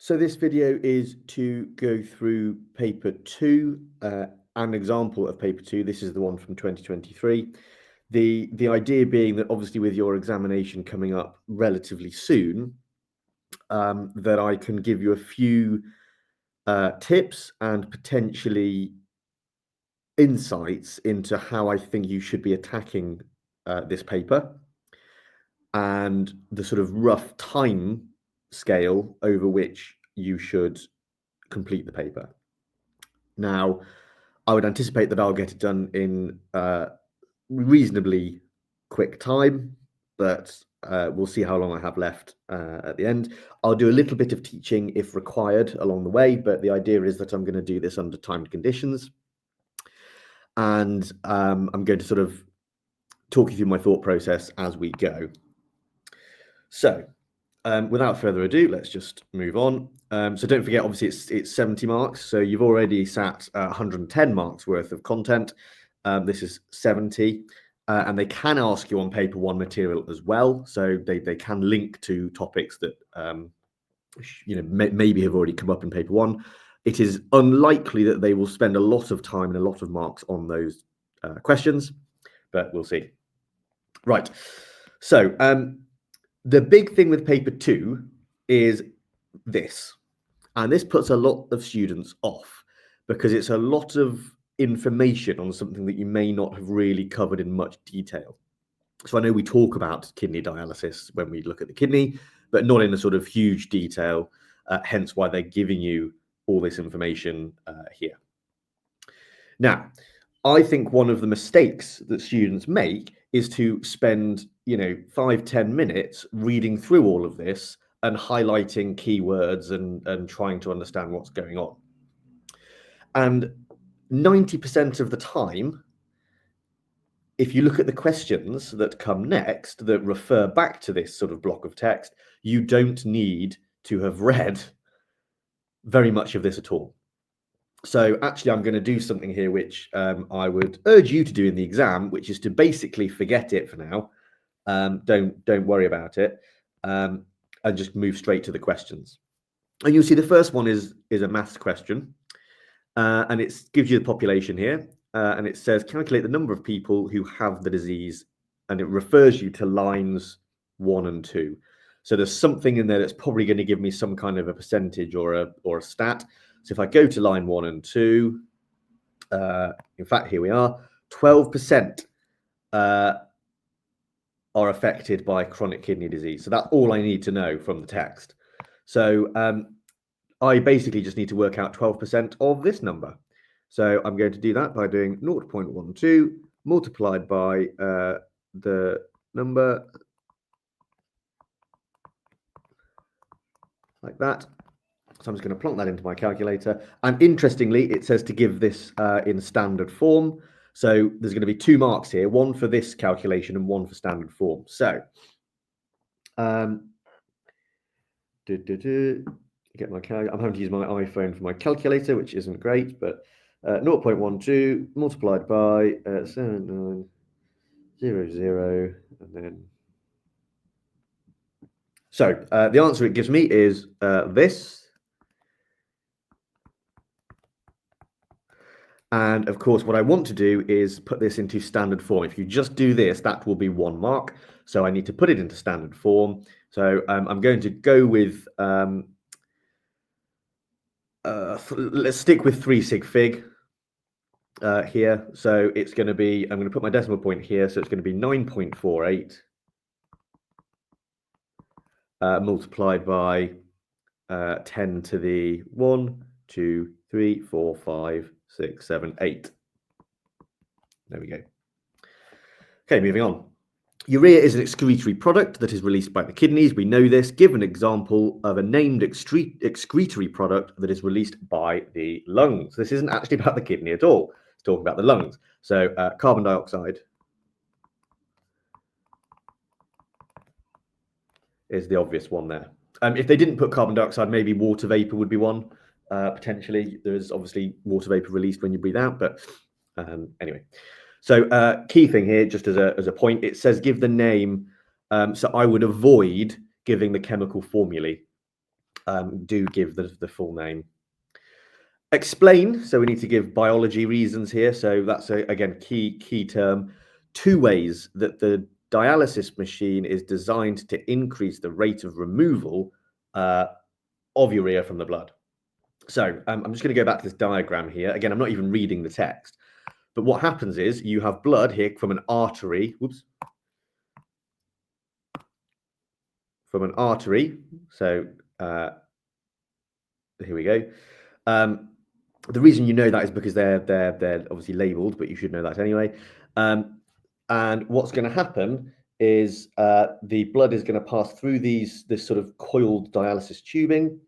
So this video is to go through paper 2, an example of paper 2. This is the one from 2023. The idea being that obviously with your examination coming up relatively soon, that I can give you a few tips and potentially insights into how I think you should be attacking this paper and the sort of rough time scale over which you should complete the paper. Now, I would anticipate that I'll get it done in reasonably quick time, but we'll see how long I have left at the end. I'll do a little bit of teaching if required along the way, but the idea is that I'm going to do this under timed conditions. And I'm going to sort of talk you through my thought process as we go. So, without further ado, let's just move on. So don't forget, obviously, it's 70 marks. So you've already sat 110 marks worth of content. This is 70. And they can ask you on paper 1 material as well. So they can link to topics that, maybe have already come up in paper 1. It is unlikely that they will spend a lot of time and a lot of marks on those questions, but we'll see. Right. So the big thing with paper 2 is this, and this puts a lot of students off because it's a lot of information on something that you may not have really covered in much detail. So I know we talk about kidney dialysis when we look at the kidney, but not in a sort of huge detail, hence why they're giving you all this information here. Now, I think one of the mistakes that students make is to spend, 5-10 minutes reading through all of this and highlighting keywords and trying to understand what's going on. And 90% of the time, if you look at the questions that come next that refer back to this sort of block of text, you don't need to have read very much of this at all. So actually, I'm going to do something here which I would urge you to do in the exam, which is to basically forget it for now. Don't worry about it, and just move straight to the questions. And you'll see the first one is a maths question, and it gives you the population here, and it says calculate the number of people who have the disease, and it refers you to lines 1 and 2. So there's something in there that's probably going to give me some kind of a percentage or a stat. So if I go to line 1 and 2, in fact, here we are, 12% are affected by chronic kidney disease. So that's all I need to know from the text. So I basically just need to work out 12% of this number. So I'm going to do that by doing 0.12 multiplied by the number like that. So I'm just going to plonk that into my calculator. And interestingly, it says to give this in standard form. So there's going to be 2 marks here, 1 for this calculation and 1 for standard form. So get my I'm having to use my iPhone for my calculator, which isn't great, but 0.12 multiplied by 7900, and then so the answer it gives me is this. And of course, what I want to do is put this into standard form. If you just do this, that will be 1 mark. So I need to put it into standard form. So I'm going to go with, let's stick with 3 sig fig here. So it's going to be, I'm going to put my decimal point here. So it's going to be 9.48 multiplied by 10 to the 1, 2, 3, 4, 5, 6, 7, 8. There we go. Okay, moving on. Urea is an excretory product that is released by the kidneys. We know this. Give an example of a named excretory product that is released by the lungs. This isn't actually about the kidney at all. It's talking about the lungs. So carbon dioxide is the obvious one there. If they didn't put carbon dioxide, maybe water vapor would be one. Potentially, there is obviously water vapor released when you breathe out, but anyway. So key thing here, just as a point, it says give the name. So I would avoid giving the chemical formulae. do give the full name. Explain, so we need to give biology reasons here. So that's, again, key term. 2 ways that the dialysis machine is designed to increase the rate of removal of urea from the blood. So I'm just going to go back to this diagram here. Again, I'm not even reading the text. But what happens is you have blood here from an artery. Whoops. From an artery. So here we go. The reason you know that is because they're obviously labeled, but you should know that anyway. And what's going to happen is the blood is going to pass through this sort of coiled dialysis tubing.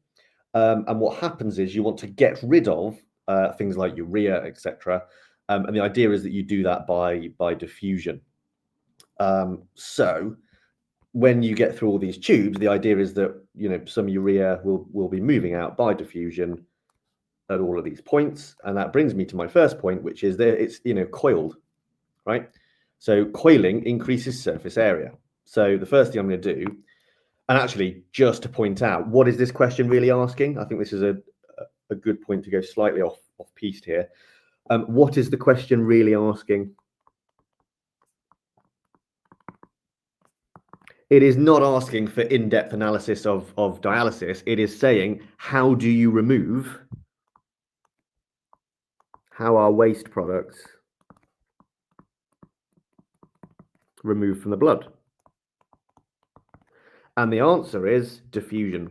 And what happens is you want to get rid of things like urea, etc. And the idea is that you do that by diffusion. So when you get through all these tubes, the idea is that some urea will be moving out by diffusion at all of these points. And that brings me to my first point, which is that it's coiled, right? So coiling increases surface area. So the first thing I'm going to do, and actually just to point out, what is this question really asking? I think this is a good point to go slightly off piste here. What is the question really asking? It is not asking for in-depth analysis of dialysis. It is saying, how do you remove? How are waste products removed from the blood? And the answer is diffusion.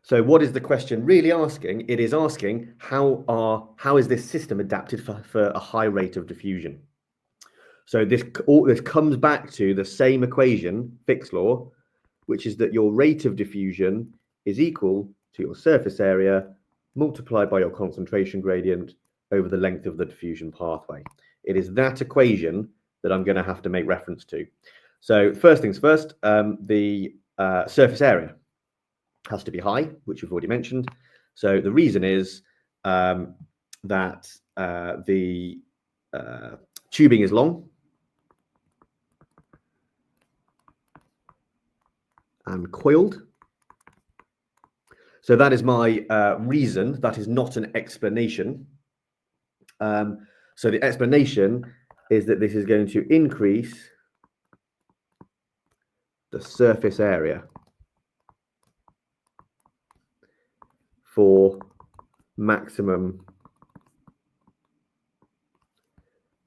So what is the question really asking? It is asking, how is this system adapted for a high rate of diffusion? So this comes back to the same equation, Fick's law, which is that your rate of diffusion is equal to your surface area multiplied by your concentration gradient over the length of the diffusion pathway. It is that equation that I'm going to have to make reference to. So first things first, the surface area has to be high, which we've already mentioned. So the reason is that the tubing is long and coiled. So that is my reason. That is not an explanation. So the explanation is that this is going to increase the surface area for maximum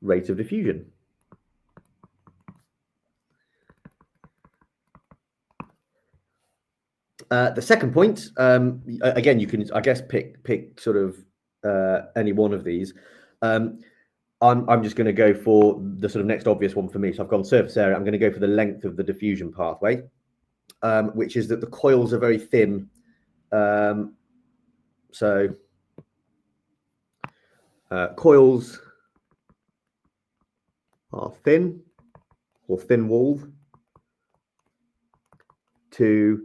rate of diffusion. The second point, again, you can, I guess, pick sort of any one of these. I'm just going to go for the sort of next obvious one for me. So I've gone surface area. I'm going to go for the length of the diffusion pathway, which is that the coils are very thin. So coils are thin or thin-walled to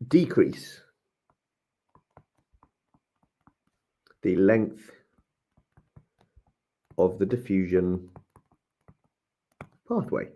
decrease the length of the diffusion pathway.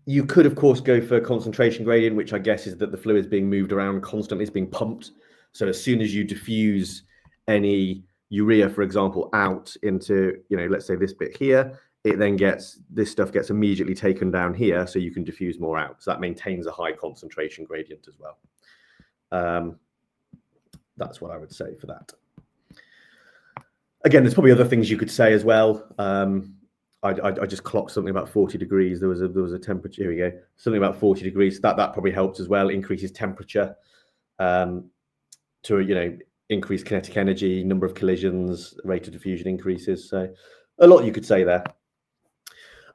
You could, of course, go for concentration gradient, which I guess is that the fluid is being moved around constantly, it's being pumped. So as soon as you diffuse any urea, for example, out into, let's say this bit here, it then this stuff gets immediately taken down here, so you can diffuse more out. So that maintains a high concentration gradient as well. That's what I would say for that. Again, there's probably other things you could say as well. I just clocked something about 40 degrees. There was a temperature. Here we go. Something about 40 degrees. That probably helps as well. Increases temperature to increase kinetic energy, number of collisions, rate of diffusion increases. So a lot you could say there.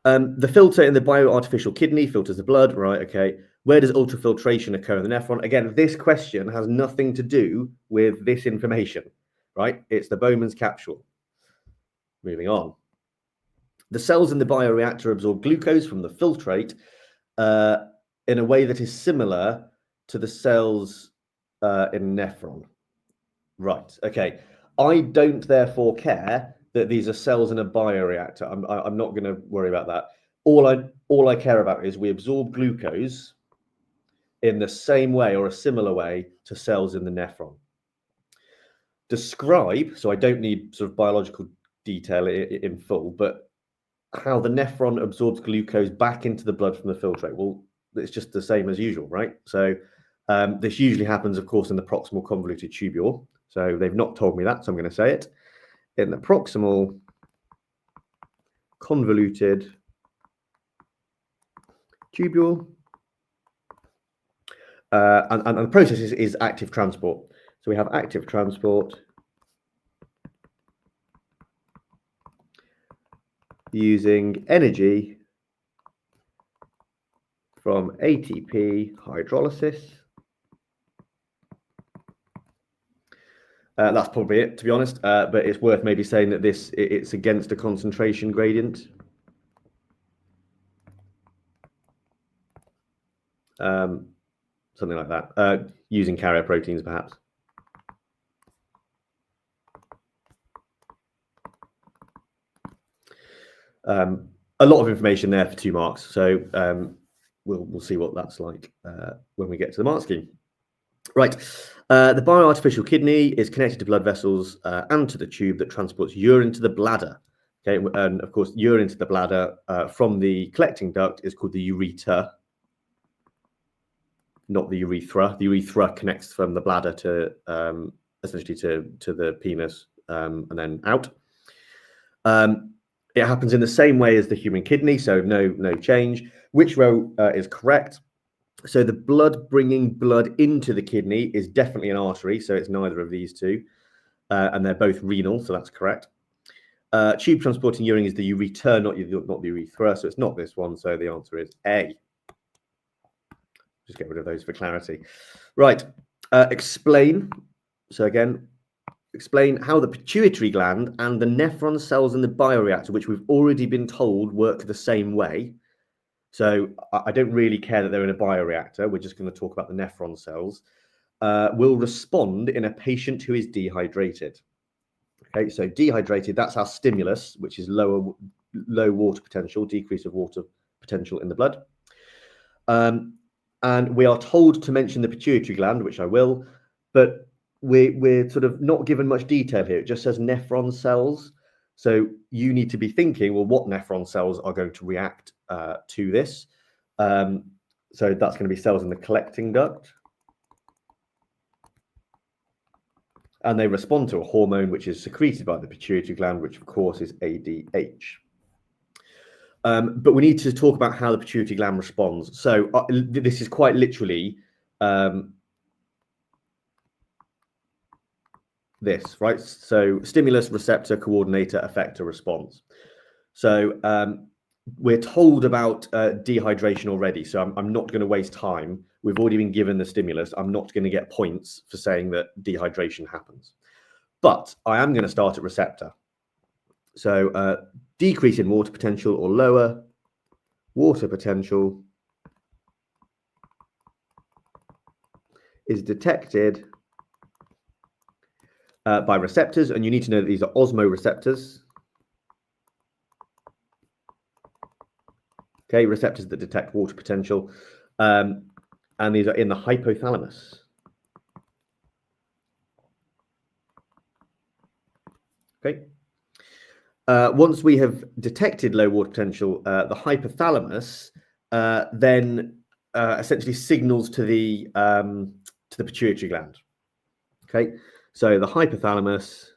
The filter in the bioartificial kidney filters the blood, right? Okay. Where does ultrafiltration occur in the nephron? Again, this question has nothing to do with this information, right? It's the Bowman's capsule. Moving on. The cells in the bioreactor absorb glucose from the filtrate in a way that is similar to the cells in nephron. Right, okay. I don't therefore care that these are cells in a bioreactor. I'm not going to worry about that. All I care about is we absorb glucose in the same way or a similar way to cells in the nephron. Describe, so I don't need sort of biological detail in full, but how the nephron absorbs glucose back into the blood from the filtrate. Well, it's just the same as usual, right? So this usually happens, of course, in the proximal convoluted tubule. So they've not told me that, so I'm going to say it. In the proximal convoluted tubule. And the process is active transport. So we have active transport using energy from ATP hydrolysis. That's probably it, to be honest, but it's worth maybe saying that it's against a concentration gradient. Something like that, using carrier proteins perhaps. A lot of information there for 2 marks, so we'll see what that's like when we get to the mark scheme. Right, the bioartificial kidney is connected to blood vessels and to the tube that transports urine to the bladder. Okay, and of course, urine to the bladder from the collecting duct is called the ureter, not the urethra. The urethra connects from the bladder to essentially to the penis and then out. It happens in the same way as the human kidney, so no change. Which row is correct? So the blood bringing blood into the kidney is definitely an artery, so it's neither of these two, and they're both renal, so that's correct. Tube transporting urine is the ureter, not the urethra, so it's not this one, so the answer is A. Just get rid of those for clarity. Right, explain. So again, explain how the pituitary gland and the nephron cells in the bioreactor, which we've already been told work the same way. So I don't really care that they're in a bioreactor. We're just going to talk about the nephron cells. Will respond in a patient who is dehydrated. Okay, so dehydrated, that's our stimulus, which is low water potential, decrease of water potential in the blood. And we are told to mention the pituitary gland, which I will, but we're sort of not given much detail here. It just says nephron cells. So you need to be thinking, well, what nephron cells are going to react to this? So that's going to be cells in the collecting duct. And they respond to a hormone which is secreted by the pituitary gland, which of course is ADH. But we need to talk about how the pituitary gland responds. So this is quite literally this, right? So stimulus, receptor, coordinator, effector, response. So we're told about dehydration already, so I'm not going to waste time. We've already been given the stimulus. I'm not going to get points for saying that dehydration happens. But I am going to start at receptor. So decrease in water potential or lower water potential is detected by receptors, and you need to know that these are osmoreceptors. Okay, receptors that detect water potential, and these are in the hypothalamus. Okay. Once we have detected low water potential, the hypothalamus then essentially signals to the pituitary gland. Okay, so the hypothalamus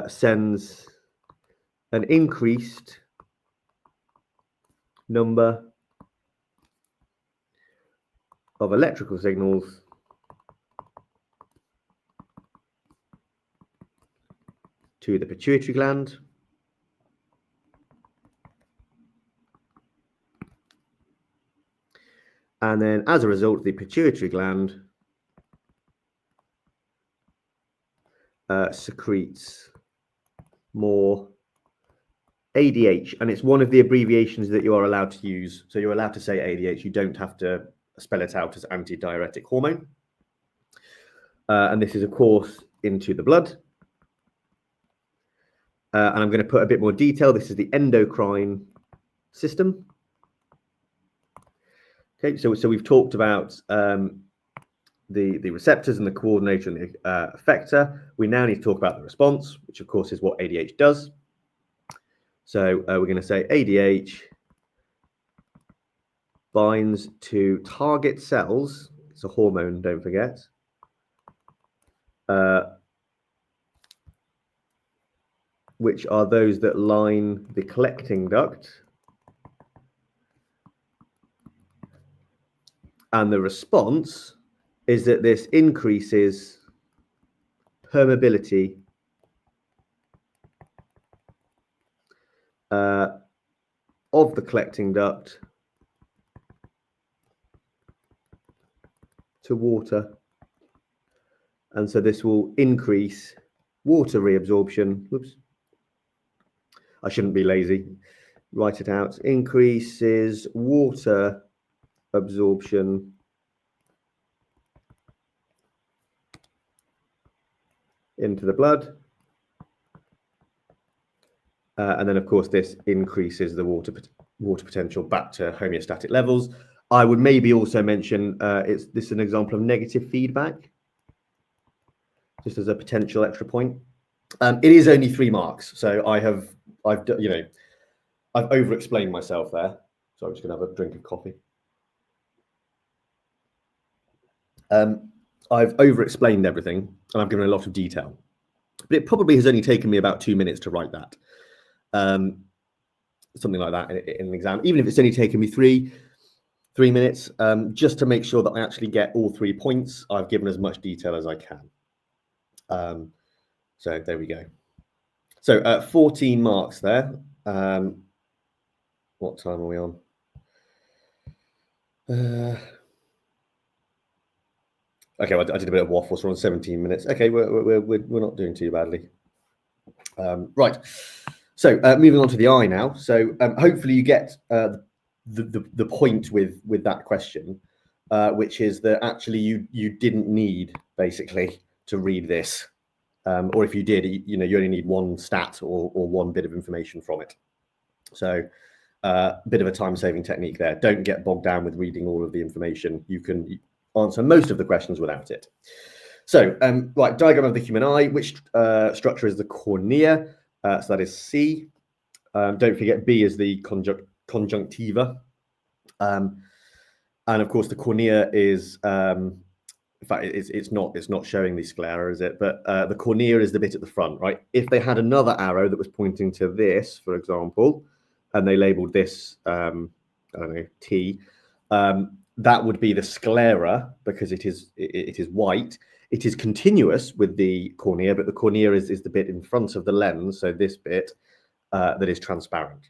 sends an increased number of electrical signals to the pituitary gland. And then as a result, the pituitary gland secretes more ADH, and it's one of the abbreviations that you are allowed to use. So you're allowed to say ADH. You don't have to spell it out as antidiuretic hormone. and this is, of course, into the blood. And I'm going to put a bit more detail. This is the endocrine system. Okay, so we've talked about the receptors and the coordinator and the effector. We now need to talk about the response, which of course is what ADH does. So we're going to say ADH binds to target cells. It's a hormone, don't forget. Which are those that line the collecting duct. And the response is that this increases permeability of the collecting duct to water. And so this will increase water reabsorption. Whoops. I shouldn't be lazy. Write it out. Increases water absorption into the blood. And then, of course, this increases the water potential back to homeostatic levels. I would maybe also mention this is an example of negative feedback, just as a potential extra point. It is only 3 marks, so I've over-explained myself there. So I'm just going to have a drink of coffee. I've over-explained everything, and I've given a lot of detail. But it probably has only taken me about 2 minutes to write that. Something like that in an exam, even if it's only taken me three minutes, just to make sure that I actually get all 3 points. I've given as much detail as I can. So there we go. So 14 marks there. What time are we on? Okay, well, I did a bit of waffle, so we're on 17 minutes. Okay, we're not doing too badly. Right. So moving on to the eye now. So hopefully you get the point with that question, which is that actually you didn't need basically to read this, or if you did, you only need one stat or one bit of information from it. So a bit of a time-saving technique there. Don't get bogged down with reading all of the information. You can answer most of the questions without it. So right, diagram of the human eye. Which structure is the cornea? So that is C. Don't forget B is the conjunctiva. And of course the cornea is, in fact, it's not showing the sclera, is it? But the cornea is the bit at the front, right? If they had another arrow that was pointing to this, for example, and they labeled this, I don't know, T, that would be the sclera because it is white. It is continuous with the cornea, but the cornea is the bit in front of the lens, so this bit that is transparent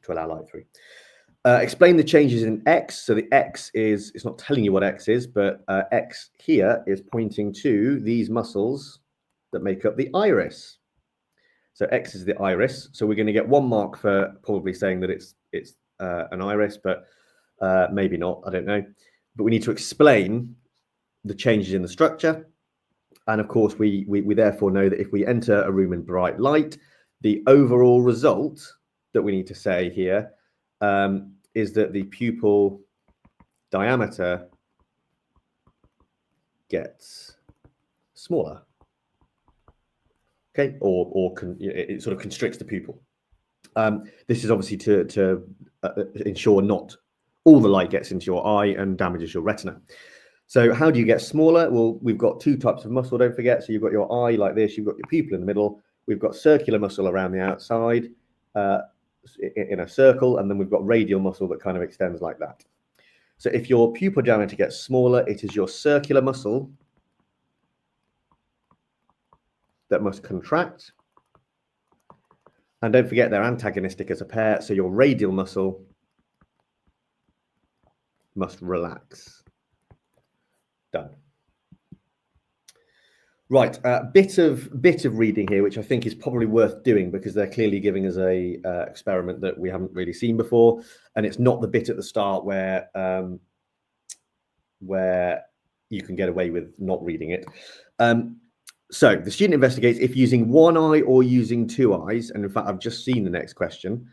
to allow light through. Explain the changes in X. So the X is, it's not telling you what X is, but X here is pointing to these muscles that make up the iris. So X is the iris. So we're going to get 1 mark for probably saying that it's an iris, but maybe not, I don't know. But we need to explain the changes in the structure. And of course, we therefore know that if we enter a room in bright light, the overall result that we need to say here is that the pupil diameter gets smaller. Okay, or it sort of constricts the pupil. This is obviously to ensure not all the light gets into your eye and damages your retina. So how do you get smaller? Well, we've got 2 types of muscle, don't forget. So you've got your eye like this, you've got your pupil in the middle, we've got circular muscle around the outside in a circle, and then we've got radial muscle that kind of extends like that. So if your pupil diameter gets smaller, it is your circular muscle that must contract. And don't forget they're antagonistic as a pair, so your radial muscle must relax. Done. Right, bit of reading here, which I think is probably worth doing because they're clearly giving us a experiment that we haven't really seen before, and it's not the bit at the start where you can get away with not reading it. So the student investigates if using one eye or using two eyes. And in fact, I've just seen the next question.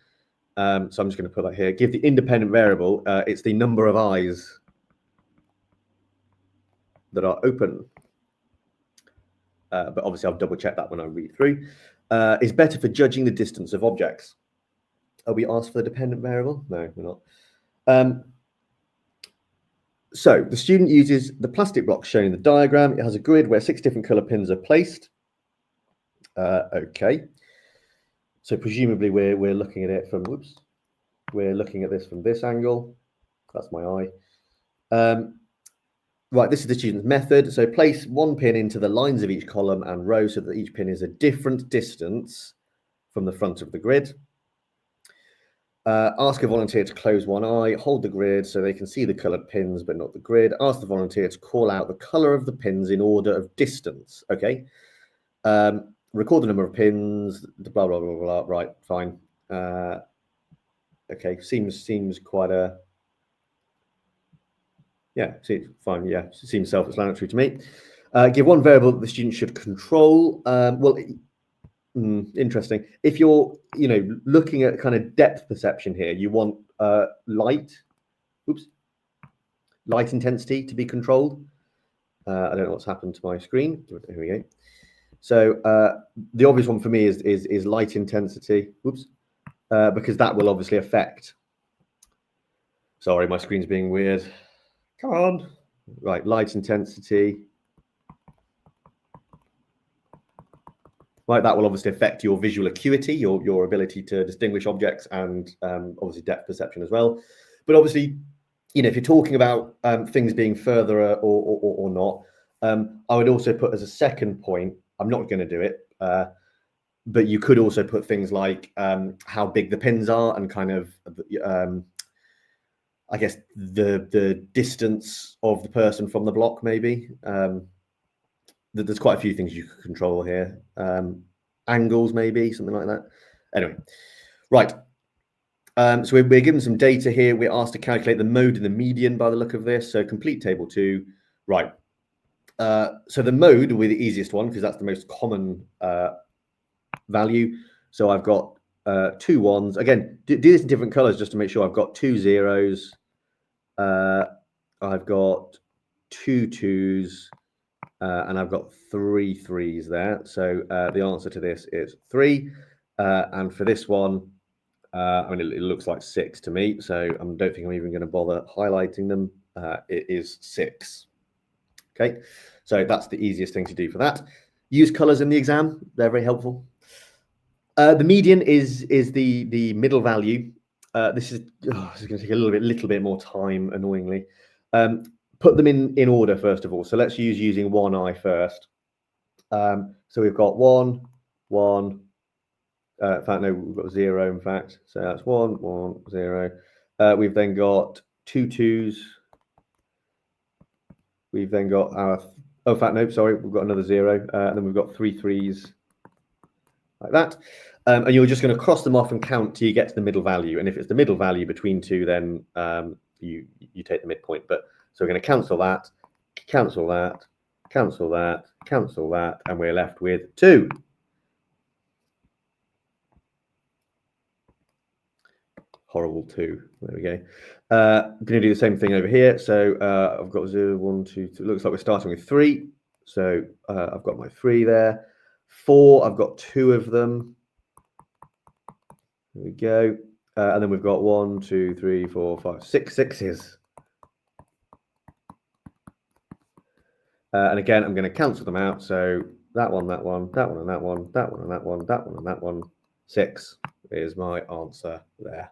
So I'm just going to put that here. Give the independent variable. It's the number of eyes that are open. But obviously I'll double check that when I read through. Is better for judging the distance of objects. Are we asked for the dependent variable? No, we're not. So the student uses the plastic block shown in the diagram. It has a grid where 6 different color pins are placed. Okay. So presumably we're looking at it from, whoops, we're looking at this from this angle. That's my eye. Right, this is the student's method. So place one pin into the lines of each column and row so that each pin is a different distance from the front of the grid. Ask a volunteer to close one eye, hold the grid so they can see the colored pins but not the grid. Ask the volunteer to call out the color of the pins in order of distance. Okay. Record the number of pins, blah, blah, blah, blah. Right, fine. Okay, seems quite a... Yeah, fine. Yeah, seems self-explanatory to me. Give one variable that the student should control. Well, interesting. If you're, looking at kind of depth perception here, you want light intensity to be controlled. I don't know what's happened to my screen. Here we go. So the obvious one for me is light intensity. Because that will obviously affect. Sorry, my screen's being weird. Come on. Right, light intensity. Right, that will obviously affect your visual acuity, your ability to distinguish objects, and obviously depth perception as well. But obviously, if you're talking about things being further or not, I would also put as a second point, I'm not going to do it, but you could also put things like how big the pins are and kind of, I guess, the distance of the person from the block, maybe. There's quite a few things you could control here. Angles, maybe, something like that. Anyway, right. So we're given some data here. We're asked to calculate the mode and the median by the look of this. So complete table 2. Right. So the mode will be the easiest one because that's the most common value. So I've got 2 ones. Again, do this in different colors just to make sure I've got 2 zeros. I've got 2 2s. And I've got 3 3s there. So the answer to this is 3. And for this one, I mean, it looks like 6 to me. So I don't think I'm even going to bother highlighting them. It is 6. Okay, so that's the easiest thing to do for that. Use colors in the exam. They're very helpful. The median is the middle value. This is going to take a little bit more time, annoyingly. Put them in order, first of all. So let's using one eye first. So we've got 1, 1. In fact, no, we've got 0, in fact. So that's 1, 1, 0. We've then got 2 2s. We've then got our... Oh, in fact, no, sorry. We've got another 0. And then we've got 3 3s. Like that. And you're just going to cross them off and count till you get to the middle value. And if it's the middle value between 2, then you take the midpoint. But so we're going to cancel that, cancel that, cancel that, cancel that, and we're left with 2. Horrible 2. There we go. I'm going to do the same thing over here. So I've got 0, 1, 2, 3. Looks like we're starting with 3. So I've got my 3 there. 4, I've got 2 of them. There we go. And then we've got 1, 2, 3, 4, 5, 6 6s. And again, I'm going to cancel them out. So that one, that one, that one, and that one, that one, and that one, that one, and that one. 6 is my answer there.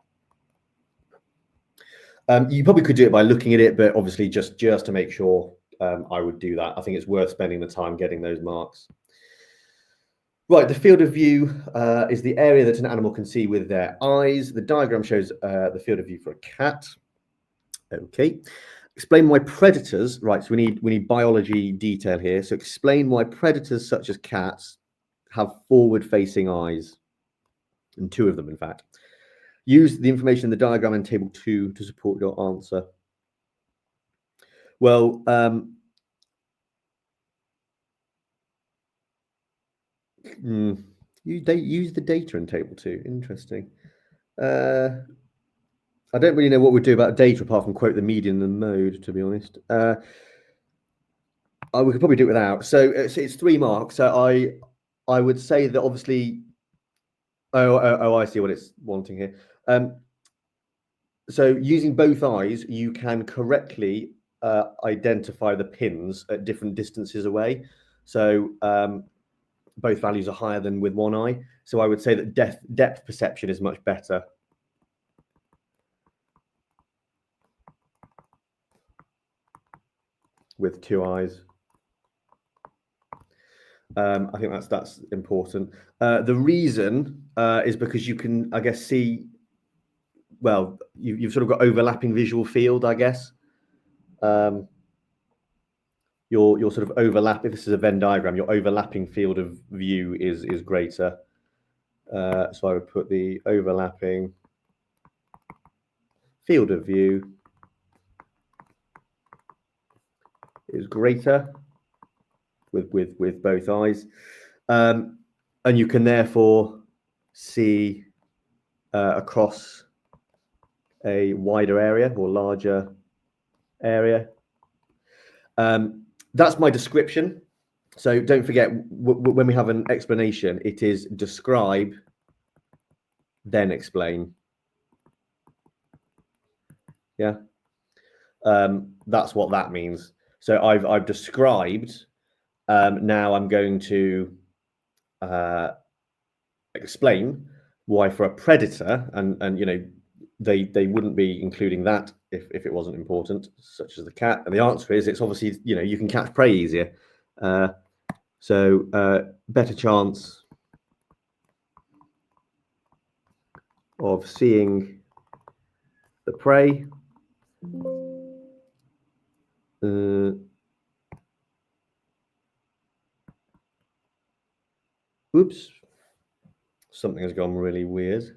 You probably could do it by looking at it, but obviously just to make sure, I would do that. I think it's worth spending the time getting those marks. Right, the field of view is the area that an animal can see with their eyes. The diagram shows the field of view for a cat. Okay. Explain why predators, right, so we need biology detail here. So explain why predators such as cats have forward-facing eyes, and 2 of them, in fact. Use the information in the diagram in table 2 to support your answer. Well, They use the data in table 2. Interesting. I don't really know what we'd do about data apart from quote the median and the mode, to be honest. We could probably do it without. So it's 3 marks. So I would say that obviously. Oh, I see what it's wanting here. So using both eyes, you can correctly identify the pins at different distances away. So both values are higher than with one eye. So I would say that depth perception is much better with 2 eyes. I think that's important. The reason is because you can, I guess, see. Well, you've sort of got overlapping visual field, I guess. Your sort of overlap. If this is a Venn diagram, your overlapping field of view is greater. So I would put the overlapping field of view is greater with both eyes, and you can therefore see across a wider area or larger area. That's my description. So don't forget, when we have an explanation, it is describe, then explain. Yeah, that's what that means. So I've described. Now I'm going to explain why for a predator, and you know, they wouldn't be including that if it wasn't important, such as the cat. And the answer is it's obviously, you know, you can catch prey easier. So better chance of seeing the prey. Oops, something has gone really weird.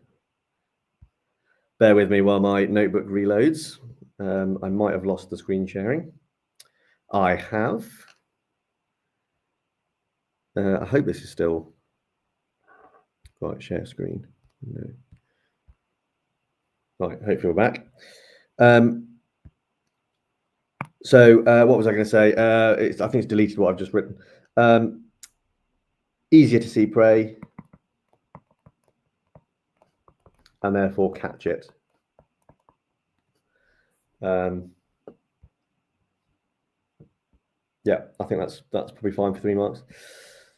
Bear with me while my notebook reloads. I might have lost the screen sharing. I have. I hope this is still right. Share screen. No. Right. Hopefully we're back. So what was I going to say? I think it's deleted what I've just written. Easier to see prey, and therefore catch it. Yeah, I think that's probably fine for 3 marks.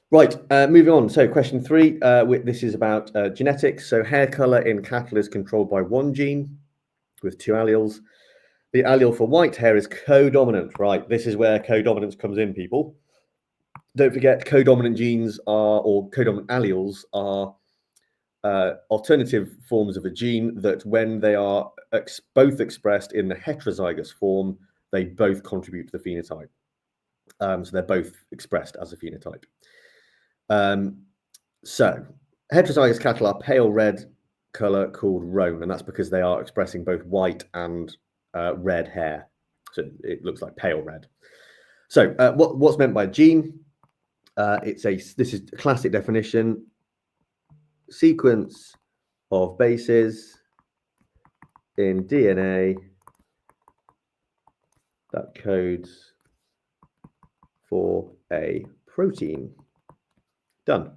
Right, moving on. So question 3, this is about genetics. So hair color in cattle is controlled by 1 gene with 2 alleles. The allele for white hair is codominant. Right, this is where codominance comes in, people. Don't forget, codominant genes are, or codominant alleles are alternative forms of a gene that when they are both expressed in the heterozygous form, they both contribute to the phenotype. So they're both expressed as a phenotype. So heterozygous cattle are pale red color called roan, and that's because they are expressing both white and red hair. So it looks like pale red. So what's meant by a gene? This is a classic definition: sequence of bases in DNA that codes for a protein. Done.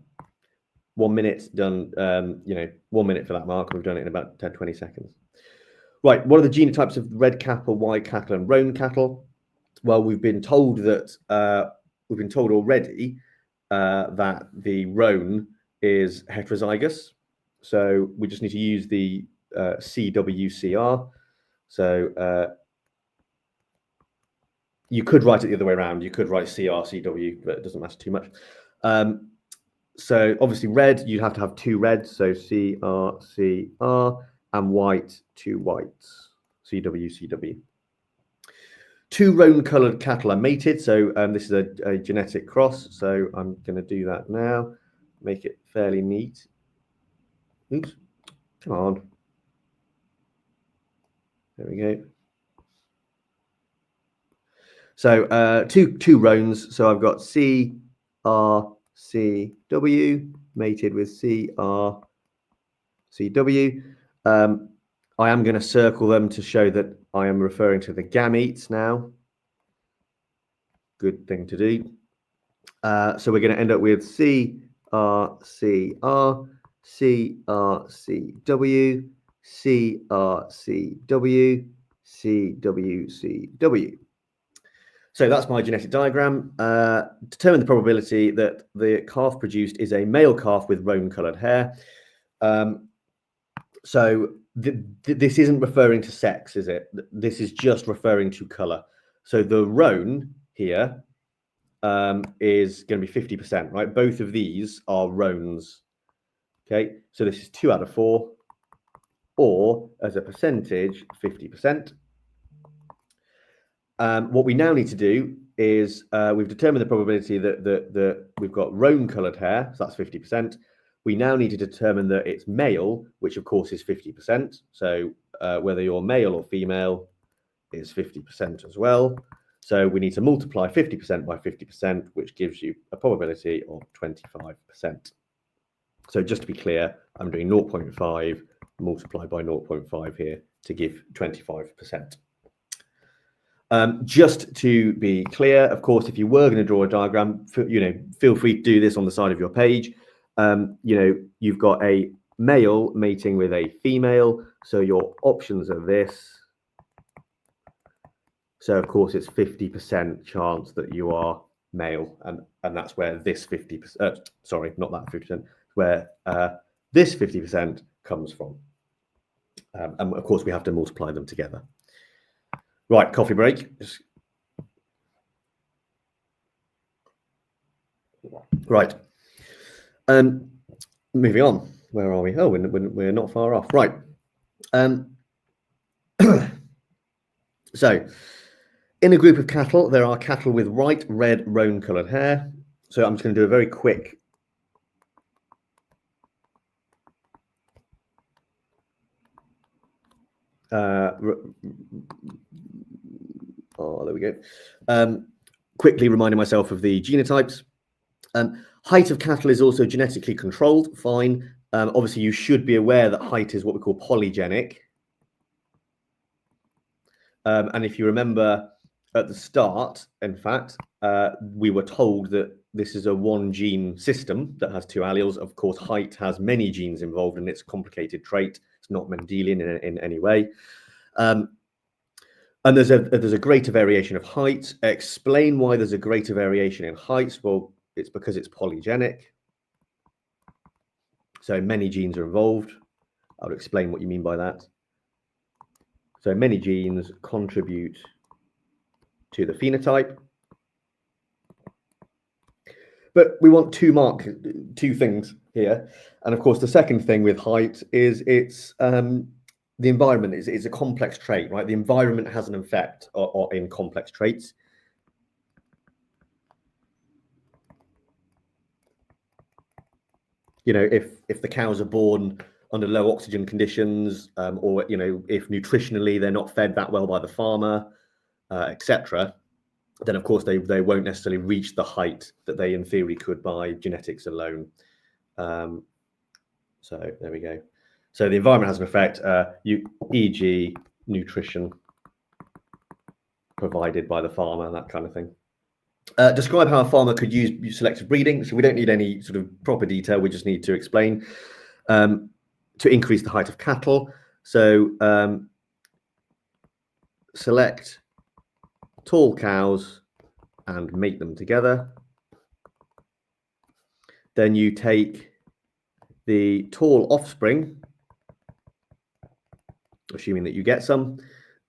1 minute done. 1 minute for that mark. We've done it in about 10-20 seconds. Right. What are the genotypes of red cattle, white cattle, and roan cattle? Well, we've been told that already that the roan is heterozygous. So we just need to use the CWCR. So you could write it the other way around. You could write CRCW, but it doesn't matter too much. So obviously red, you'd have to have 2 reds. So CRCR, and white, 2 whites, CWCW. 2 roan-colored cattle are mated. So this is a genetic cross. So I'm going to do that now. Make it fairly neat. Oops, come on. There we go. So two roans. So I've got CRCR mated with CW. I am going to circle them to show that I am referring to the gametes now. Good thing to do. So we're going to end up with CRCR, CRCW, CRCW, CWCW. So that's my genetic diagram. Determine the probability that the calf produced is a male calf with roan-coloured hair. So this isn't referring to sex, is it? This is just referring to colour. So the roan here is going to be 50%, right? Both of these are roans. Okay, so this is 2 out of 4, or as a percentage, 50%. What we now need to do is we've determined the probability that we've got roan-coloured hair, so that's 50%. We now need to determine that it's male, which of course is 50%. So whether you're male or female is 50% as well. So we need to multiply 50% by 50%, which gives you a probability of 25%. So just to be clear, I'm doing 0.5 multiplied by 0.5 here to give 25%. Just to be clear, of course, if you were going to draw a diagram, feel free to do this on the side of your page. You've got a male mating with a female, so your options are this. So of course it's 50% chance that you are male, and that's where this 50%, sorry, not that 50%, where this 50% comes from. And of course we have to multiply them together. Right, coffee break. Right. Moving on. Where are we? Oh, we're not far off. Right. So, in a group of cattle, there are cattle with bright red roan-coloured hair. So I'm just going to do a very quick there we go. Quickly reminding myself of the genotypes. Height of cattle is also genetically controlled. Fine. Obviously, you should be aware that height is what we call polygenic. And if you remember at the start, in fact, we were told that this is a one-gene system that has 2 alleles. Of course, height has many genes involved, and it's a complicated trait. It's not Mendelian in any way. And there's a greater variation of height. Explain why there's a greater variation in heights. Well, it's because it's polygenic. So many genes are involved. I'll explain what you mean by that. So many genes contribute to the phenotype. But we want two things here. And of course, the second thing with height is it's the environment is a complex trait, right? The environment has an effect in complex traits. If the cows are born under low oxygen conditions, or if nutritionally they're not fed that well by the farmer, etc., then of course they won't necessarily reach the height that they in theory could by genetics alone. So there we go. So the environment has an effect, e.g. nutrition provided by the farmer, that kind of thing. Describe how a farmer could use selective breeding. So we don't need any sort of proper detail. We just need to explain to increase the height of cattle. So select tall cows and mate them together. Then you take the tall offspring, assuming that you get some,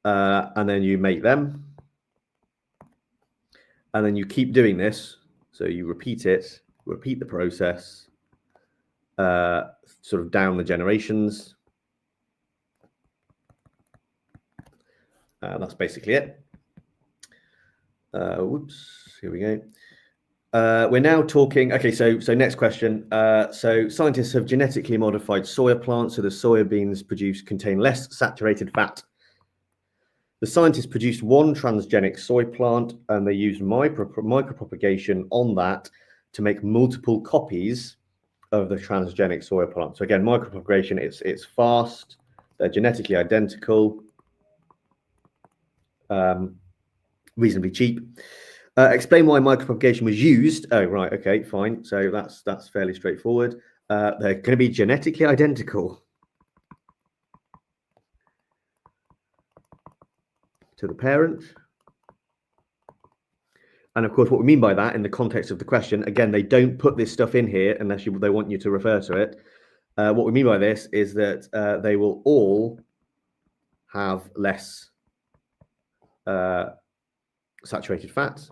and then you mate them. And then you keep doing this. So you repeat the process, sort of down the generations. That's basically it. Whoops, here we go. We're now talking, okay, so next question. So scientists have genetically modified soya plants so the soya beans contain less saturated fat. The scientists produced one transgenic soy plant and they used micropropagation on that to make multiple copies of the transgenic soil plant. So again, micropropagation, it's fast, they're genetically identical, reasonably cheap. Explain why micropropagation was used. Oh, right, okay, fine. So that's fairly straightforward. They're going to be genetically identical to the parent. And of course, what we mean by that in the context of the question, again, they don't put this stuff in here unless they want you to refer to it. What we mean by this is that they will all have less saturated fats.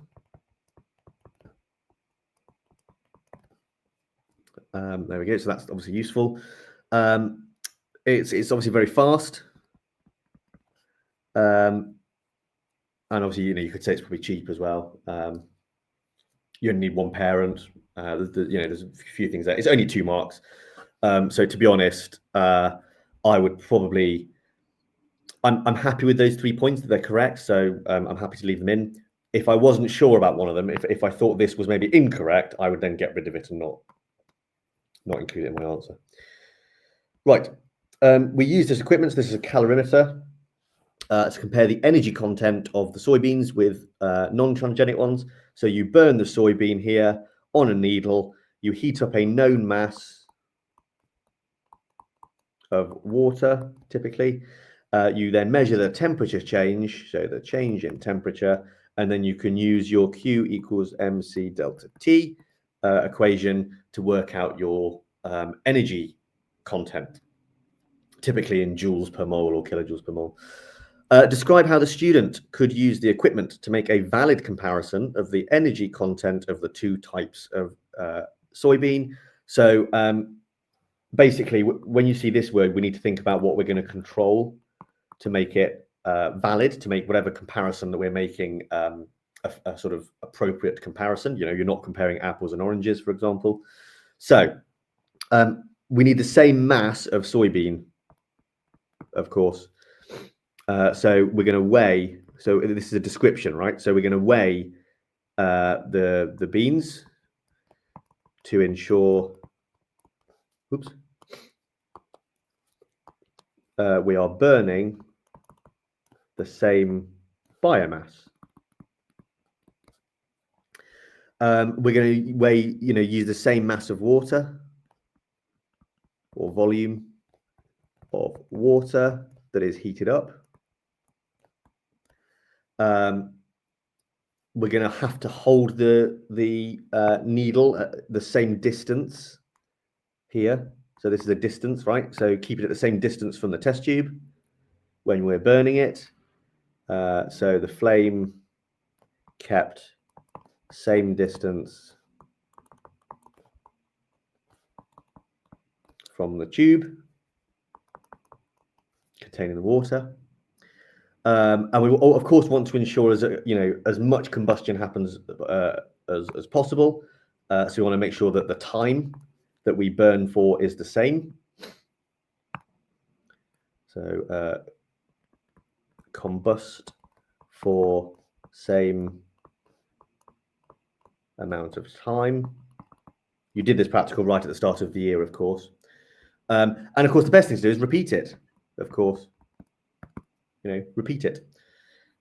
There we go. So that's obviously useful. It's obviously very fast. And obviously, you could say it's probably cheap as well. You only need one parent. There's a few things there. It's only 2 marks. So to be honest, I would probably. I'm happy with those 3 points that they're correct. So I'm happy to leave them in. If I wasn't sure about one of them, if I thought this was maybe incorrect, I would then get rid of it and not include it in my answer. Right. We use this equipment. So this is a calorimeter to compare the energy content of the soybeans with non-transgenic ones. So you burn the soybean here on a needle. You heat up a known mass of water, typically. You then measure the temperature change, so the change in temperature, and then you can use your Q equals mc delta T equation to work out your energy content, typically in joules per mole or kilojoules per mole. Describe how the student could use the equipment to make a valid comparison of the energy content of the 2 types of soybean. So basically, when you see this word, we need to think about what we're going to control to make it valid, to make whatever comparison that we're making a sort of appropriate comparison. You're not comparing apples and oranges, for example. So we need the same mass of soybean, of course. So we're going to weigh. So this is a description, right? So we're going to weigh the beans to ensure. Oops. We are burning the same biomass. We're going to weigh, use the same mass of water or volume of water that is heated up. We're going to have to hold the needle at the same distance here. So this is a distance, right? So keep it at the same distance from the test tube when we're burning it. So the flame kept same distance from the tube containing the water. And we will, of course, want to ensure as much combustion happens as possible. So we want to make sure that the time that we burn for is the same. So combust for same amount of time. You did this practical right at the start of the year, of course. And of course, the best thing to do is repeat it, of course. Repeat it.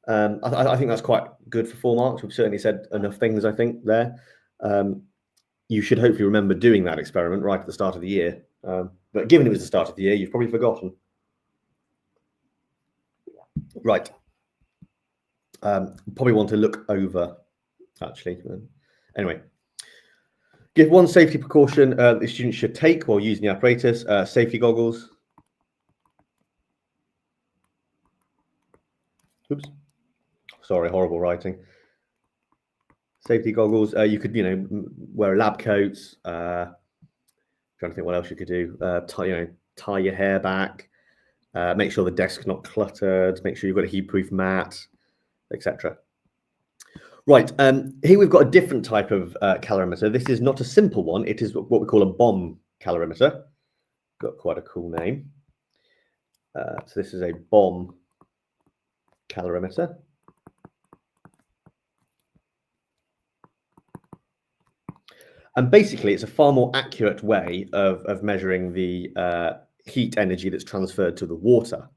I think that's quite good for 4 marks. We've certainly said enough things, I think, there. You should hopefully remember doing that experiment right at the start of the year. But given it was the start of the year, you've probably forgotten. Right. Probably want to look over, actually. Anyway. Give one safety precaution the student should take while using the apparatus. Safety goggles. Oops. Sorry, horrible writing. Safety goggles. You could, wear a lab coat. Trying to think what else you could do. Tie your hair back. Make sure the desk's not cluttered. Make sure you've got a heat-proof mat, etc. Right. Here we've got a different type of calorimeter. This is not a simple one. It is what we call a bomb calorimeter. Got quite a cool name. So this is a bomb calorimeter. And basically, it's a far more accurate way of measuring the heat energy that's transferred to the water.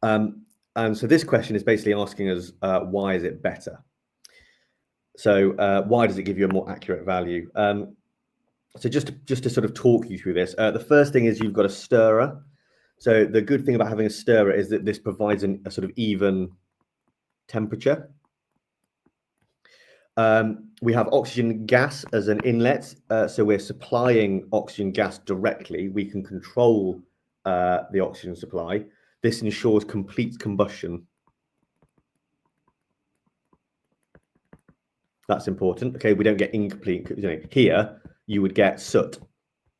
And so this question is basically asking us, why is it better? So why does it give you a more accurate value? So just to sort of talk you through this, the first thing is you've got a stirrer. So the good thing about having a stirrer is that this provides a sort of even temperature. We have oxygen gas as an inlet, so we're supplying oxygen gas directly. We can control the oxygen supply. This ensures complete combustion. That's important. Okay, we don't get incomplete. Here you would get soot,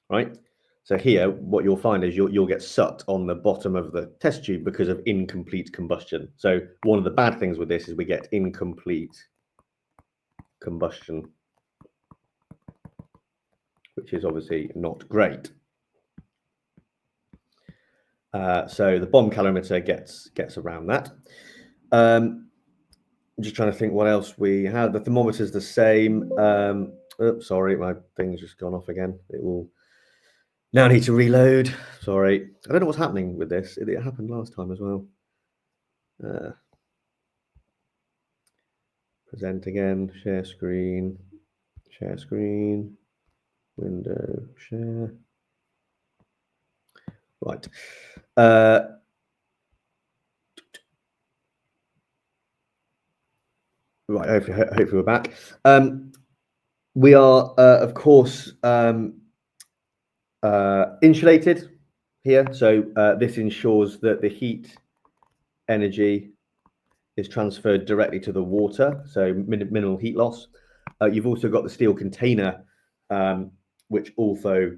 right? So here, what you'll find is you'll get soot on the bottom of the test tube because of incomplete combustion. So one of the bad things with this is we get incomplete combustion, which is obviously not great. So the bomb calorimeter gets around that. I'm just trying to think what else we have. The thermometer is the same. Oops, sorry, my thing's just gone off again. It will now need to reload. Sorry, I don't know what's happening with this. It happened last time as well. Present again. Share screen. Share screen. Window. Share. Right. Right. Hopefully we're back. We are, of course, insulated here. So this ensures that the heat energy is transferred directly to the water, so minimal heat loss. You've also got the steel container, which also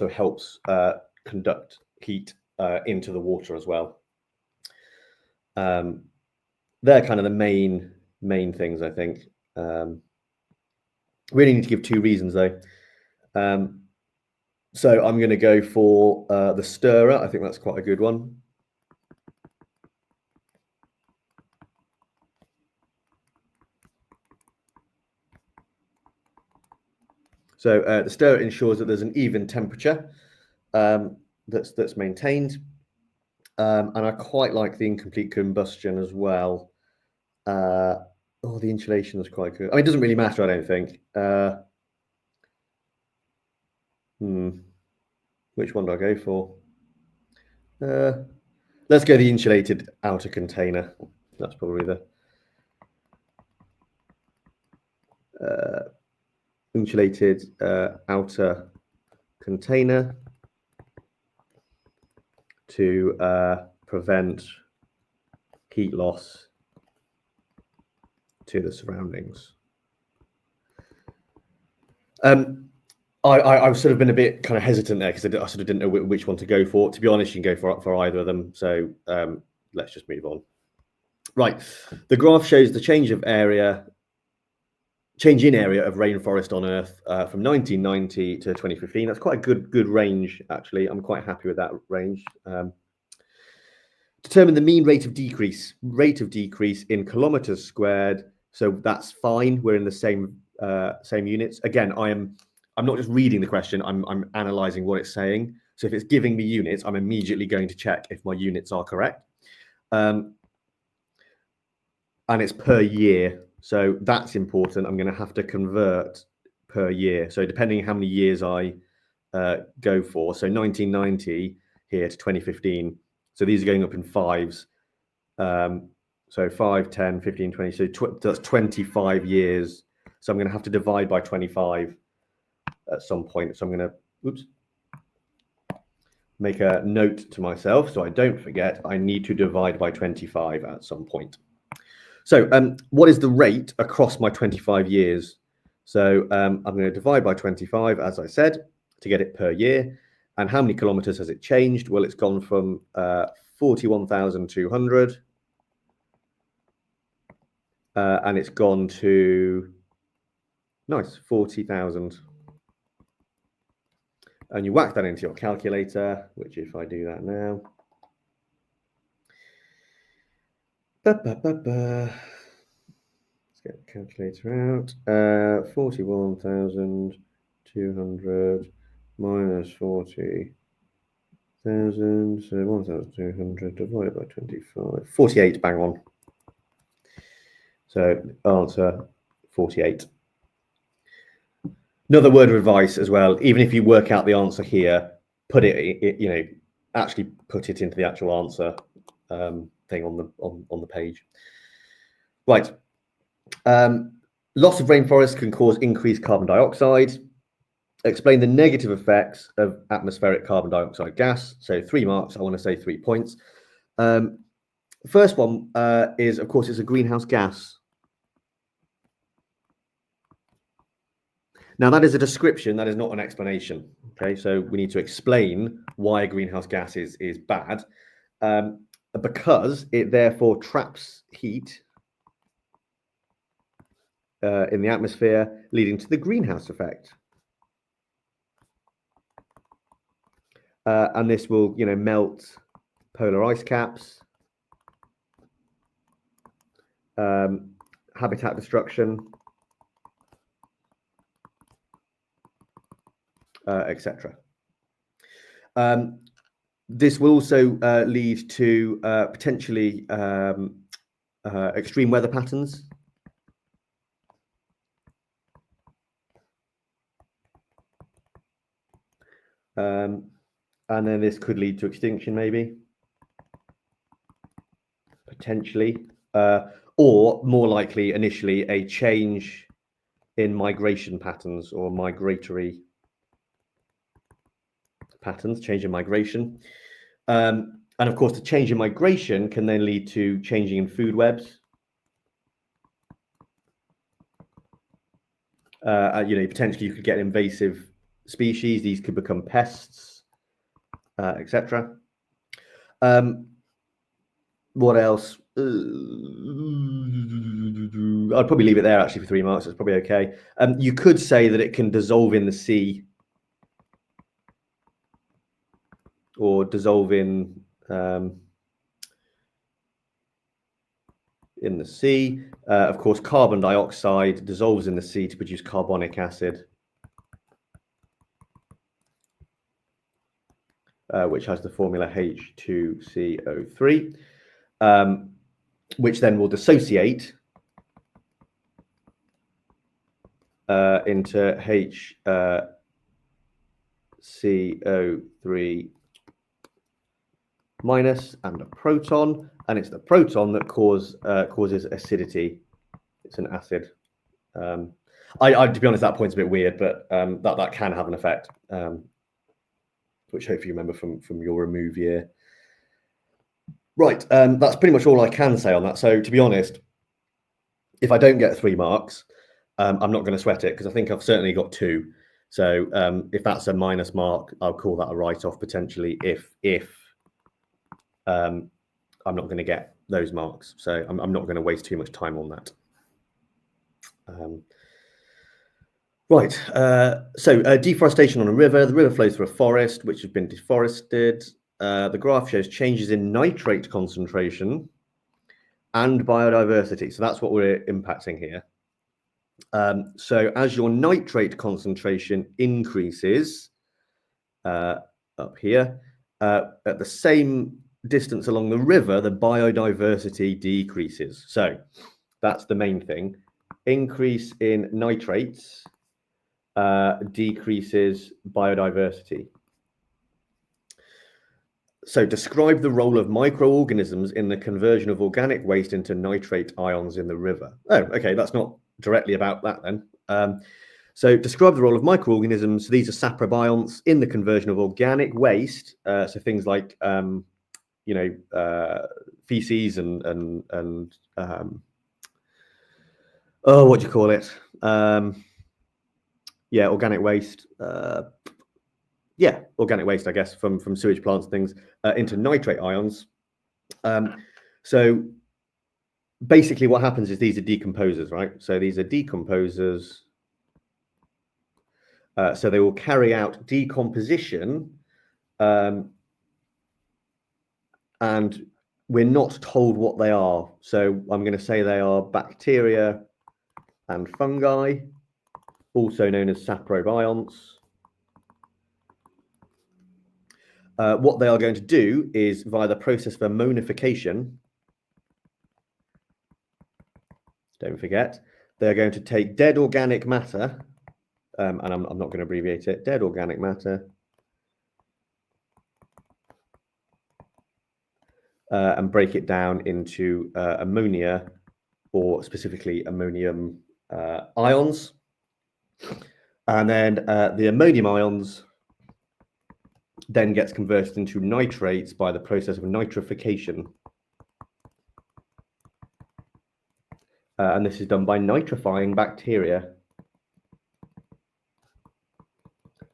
helps conduct heat into the water as well. They're kind of the main things, I think. We only need to give 2 reasons though. So I'm going to go for the stirrer. I think that's quite a good one. So the stirrer ensures that there's an even temperature that's maintained. And I quite like the incomplete combustion as well. Oh, the insulation is quite good. I mean, it doesn't really matter, I don't think. Which one do I go for? Let's go the insulated outer container. That's probably the insulated outer container to prevent heat loss to the surroundings. I've sort of been a bit kind of hesitant there because I sort of didn't know which one to go for. To be honest, you can go for either of them. So let's just move on. Right, the graph shows the change in area of rainforest on Earth from 1990 to 2015. That's quite a good range, actually. I'm quite happy with that range. Determine the mean rate of decrease in kilometers squared. So that's fine. We're in the same units. Again, I'm not just reading the question. I'm analyzing what it's saying. So if it's giving me units, I'm immediately going to check if my units are correct. And it's per year. So that's important. I'm going to have to convert per year. So depending on how many years I go for. So 1990 here to 2015. So these are going up in fives. So 5, 10, 15, 20. So that's 25 years. So I'm going to have to divide by 25 at some point. So I'm going to, make a note to myself so I don't forget. I need to divide by 25 at some point. So what is the rate across my 25 years? So I'm going to divide by 25, as I said, to get it per year. And how many kilometers has it changed? Well, it's gone from 41,200 and it's gone to, nice, 40,000. And you whack that into your calculator, which if I do that now, it's get the calculator out. 41,200 minus 40,000, so 1,200 divided by 25. 48, bang on. So answer 48. Another word of advice as well, even if you work out the answer here, put it, actually put it into the actual answer thing on the page. Right. Loss of rainforest can cause increased carbon dioxide. Explain the negative effects of atmospheric carbon dioxide gas. So 3 marks. I want to say 3 points. First one is, of course, it's a greenhouse gas. Now, that is a description, that is not an explanation. Okay, so we need to explain why a greenhouse gas is bad, because it therefore traps heat in the atmosphere, leading to the greenhouse effect. And this will, melt polar ice caps, habitat destruction, etc. This will also lead to potentially extreme weather patterns. And then this could lead to extinction, maybe, potentially, or more likely, initially, a change in migration patterns or migratory patterns, change in migration. And of course, the change in migration can then lead to changing in food webs. Potentially you could get invasive species. These could become pests, etc. What else? I'd probably leave it there actually for 3 marks. It's probably okay. You could say that it can dissolve in the sea, or dissolve in the sea. Of course, carbon dioxide dissolves in the sea to produce carbonic acid, which has the formula H2CO3, which then will dissociate into HCO3 minus and a proton, and it's the proton that causes acidity. It's an acid. To be honest, that point's a bit weird, but that can have an effect, which hopefully you remember from your remove year. Right, that's pretty much all I can say on that. So to be honest, if I don't get 3 marks, I'm not going to sweat it, because I think I've certainly got 2. So if that's a minus mark, I'll call that a write-off potentially if I'm not going to get those marks. So I'm not going to waste too much time on that. Right, so deforestation on a river. The river flows through a forest which has been deforested. The graph shows changes in nitrate concentration and biodiversity. So that's what we're impacting here. So as your nitrate concentration increases up here, at the same distance along the river, the biodiversity decreases. So that's the main thing. Increase in nitrates decreases biodiversity. So describe the role of microorganisms in the conversion of organic waste into nitrate ions in the river. Oh, okay, that's not directly about that then. So describe the role of microorganisms. These are saprobionts in the conversion of organic waste. So things like, feces and what do you call it? Organic waste. Organic waste, I guess, from sewage plants and things into nitrate ions. So basically what happens is these are decomposers, right? So these are decomposers. So they will carry out decomposition, and we're not told what they are. So I'm going to say they are bacteria and fungi, also known as saprobionts. What they are going to do is, via the process of ammonification, don't forget, they're going to take dead organic matter, and I'm not going to abbreviate it, dead organic matter, and break it down into ammonia, or specifically ammonium ions. And then the ammonium ions then gets converted into nitrates by the process of nitrification. And this is done by nitrifying bacteria.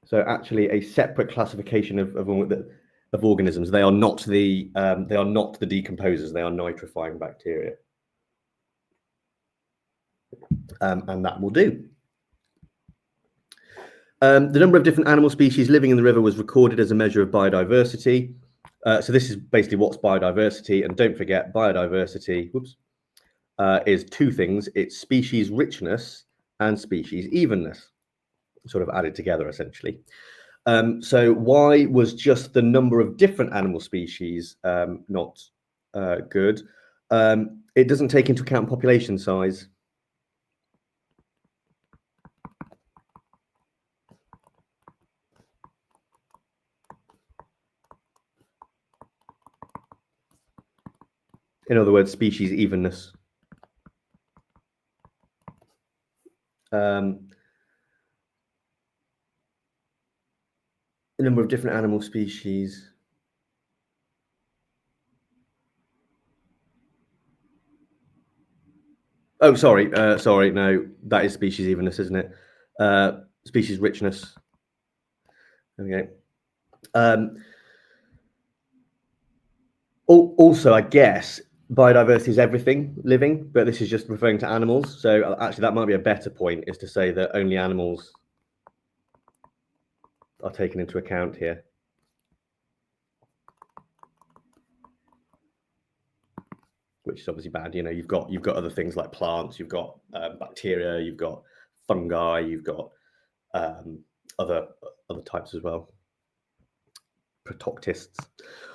So actually a separate classification of organisms. They are not the decomposers, they are nitrifying bacteria. And that will do. The number of different animal species living in the river was recorded as a measure of biodiversity. So this is basically what's biodiversity. And don't forget, biodiversity is two things. It's species richness and species evenness, sort of added together, essentially. So why was just the number of different animal species not good? It doesn't take into account population size. In other words, species evenness. The number of different animal species. Oh, sorry, no, that is species evenness, isn't it? Species richness. Okay. Also, I guess biodiversity is everything living, but this is just referring to animals. So actually, that might be a better point, is to say that only animals are taken into account here. Which is obviously bad. You know, you've got other things like plants, you've got bacteria, you've got fungi, you've got other types as well. Protoctists.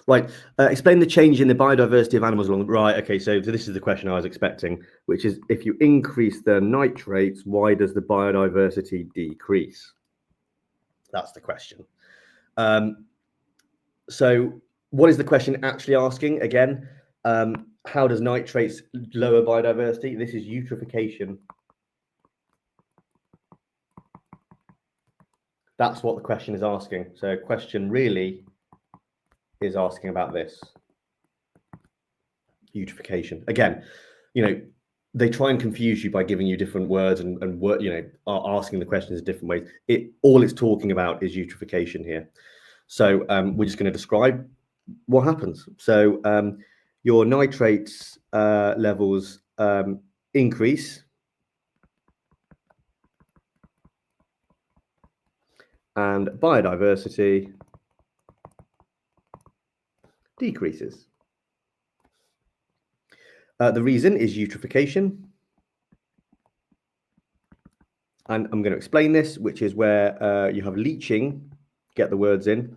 Right. Explain the change in the biodiversity of animals along. Right. Okay. So this is the question I was expecting, which is, if you increase the nitrates, why does the biodiversity decrease? That's the question. So what is the question actually asking? Again, how does nitrates lower biodiversity? This is eutrophication. That's what the question is asking. So question really is asking about this. Eutrophication. Again, you know, they try and confuse you by giving you different words and you know, are asking the questions in different ways. All it's talking about is eutrophication here. So we're just going to describe what happens. So your nitrates levels increase, and biodiversity decreases. The reason is eutrophication. And I'm going to explain this, which is where you have leaching, get the words in,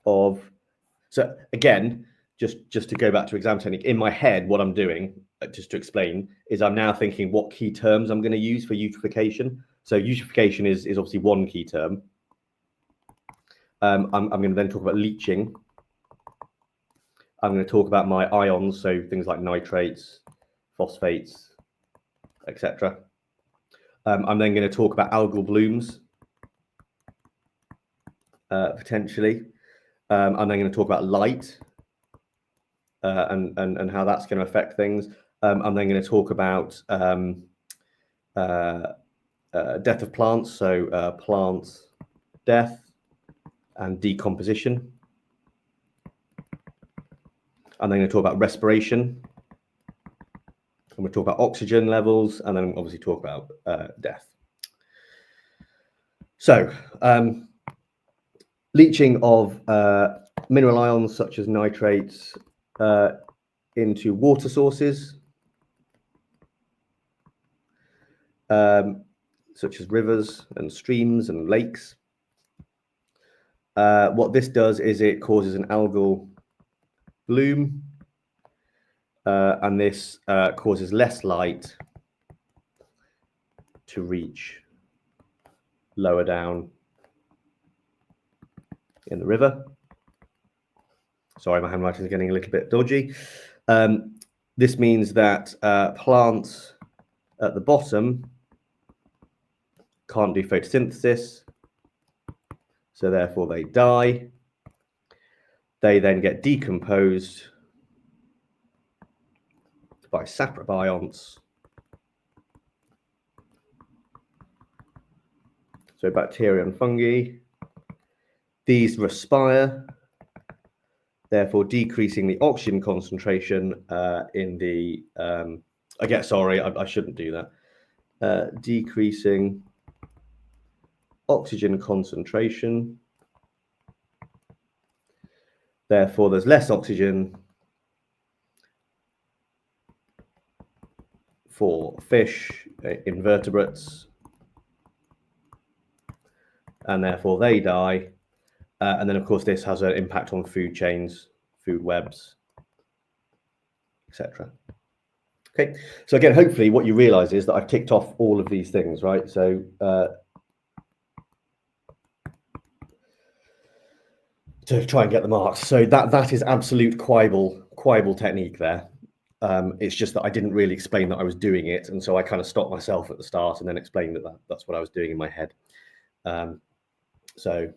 of, so again, just to go back to exam technique, in my head, what I'm doing, just to explain, is I'm now thinking what key terms I'm going to use for eutrophication. So eutrophication is obviously one key term. I'm going to then talk about leaching. I'm going to talk about my ions, so things like nitrates, phosphates, etc. I'm then going to talk about algal blooms, potentially. I'm then going to talk about light and how that's going to affect things. I'm then going to talk about death of plants, so plants death and decomposition. I'm then going to talk about respiration. I'm going to talk about oxygen levels, and then obviously talk about death. So, leaching of mineral ions such as nitrates into water sources. such as rivers and streams and lakes. What this does is it causes an algal bloom, and this causes less light to reach lower down in the river. Sorry, my handwriting is getting a little bit dodgy. This means that plants at the bottom can't do photosynthesis, so therefore they die. They then get decomposed by saprobionts. So bacteria and fungi. These respire, therefore decreasing the oxygen concentration in the, I shouldn't do that. Decreasing oxygen concentration. Therefore, there's less oxygen for fish, invertebrates, and therefore they die. And then, of course, this has an impact on food chains, food webs, etc. Okay, so again, hopefully what you realize is that I've ticked off all of these things, right? So to try and get the marks. So that is absolute quibble technique there. It's just that I didn't really explain that I was doing it, and so I kind of stopped myself at the start and then explained that's what I was doing in my head. So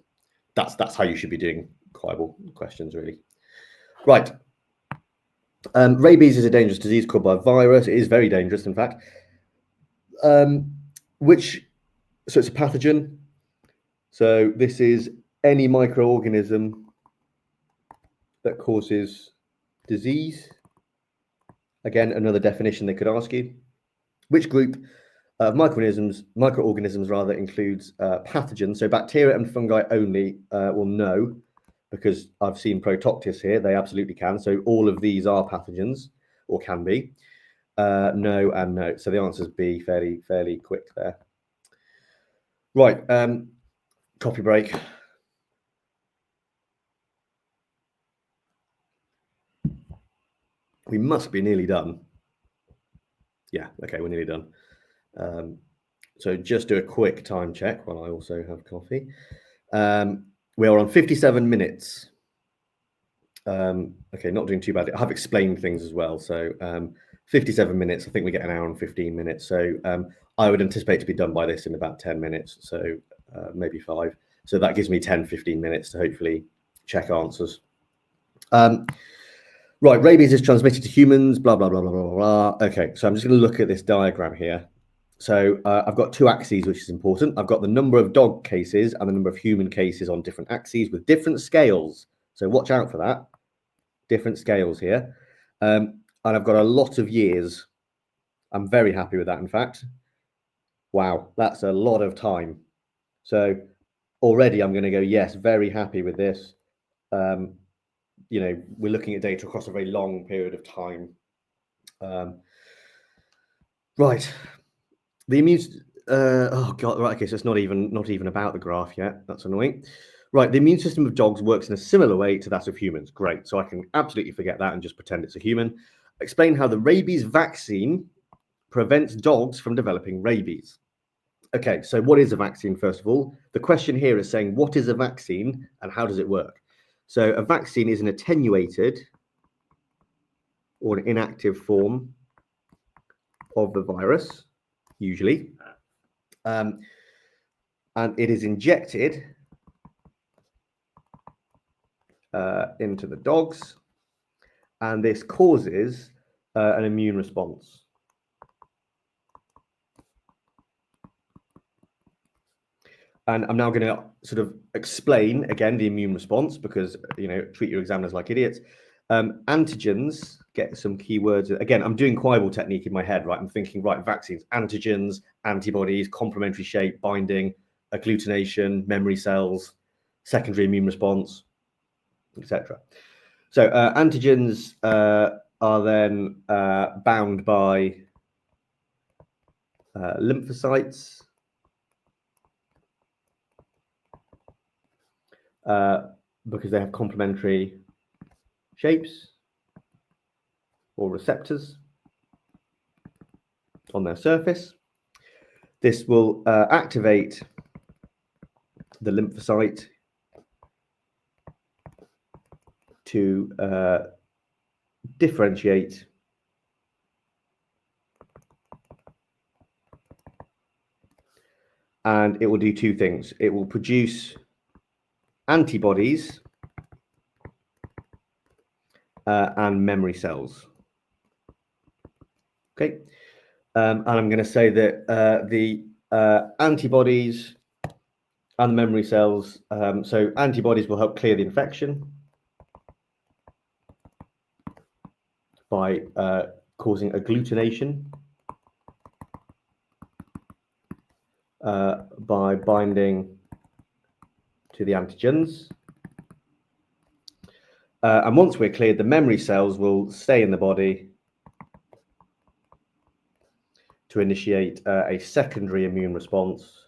that's how you should be doing quibble questions, really. Right. Rabies is a dangerous disease caused by a virus. It is very dangerous, in fact. So it's a pathogen. So this is any microorganism that causes disease. Again, another definition they could ask you. Which group of microorganisms includes pathogens? So bacteria and fungi only will know, because I've seen Protoctis here. They absolutely can. So all of these are pathogens, or can be. No and no. So the answer is B, fairly quick there. Right, coffee break. We must be nearly done. Yeah, okay, we're nearly done. So just do a quick time check while I also have coffee. We are on 57 minutes. Okay, not doing too badly. I have explained things as well. So 57 minutes, I think we get an hour and 15 minutes. So I would anticipate to be done by this in about 10 minutes. So maybe 5. So that gives me 10, 15 minutes to hopefully check answers. Right, rabies is transmitted to humans, blah, blah, blah, blah, blah, blah. Okay, so I'm just going to look at this diagram here. So I've got 2 axes, which is important. I've got the number of dog cases and the number of human cases on different axes with different scales. So watch out for that. Different scales here. And I've got a lot of years. I'm very happy with that, in fact. Wow, that's a lot of time. So already I'm going to go, yes, very happy with this. You know, we're looking at data across a very long period of time. Right. The immune, oh God, right, okay, so it's not even about the graph yet. That's annoying. Right, the immune system of dogs works in a similar way to that of humans. Great, so I can absolutely forget that and just pretend it's a human. Explain how the rabies vaccine prevents dogs from developing rabies. Okay, so what is a vaccine, first of all? The question here is saying, what is a vaccine and how does it work? So a vaccine is an attenuated or an inactive form of the virus, usually. And it is injected into the dogs, and this causes an immune response. And I'm now going to sort of explain again the immune response, because, you know, treat your examiners like idiots. Antigens, get some keywords. Again, I'm doing quibble technique in my head, right? I'm thinking, right, vaccines, antigens, antibodies, complementary shape, binding, agglutination, memory cells, secondary immune response, etc. So antigens are then bound by lymphocytes, because they have complementary shapes or receptors on their surface. This will activate the lymphocyte to differentiate and it will do two things. It will produce antibodies and memory cells. Okay, and I'm going to say that the antibodies and the memory cells, so antibodies will help clear the infection by causing agglutination, by binding to the antigens. And once we're cleared, the memory cells will stay in the body to initiate a secondary immune response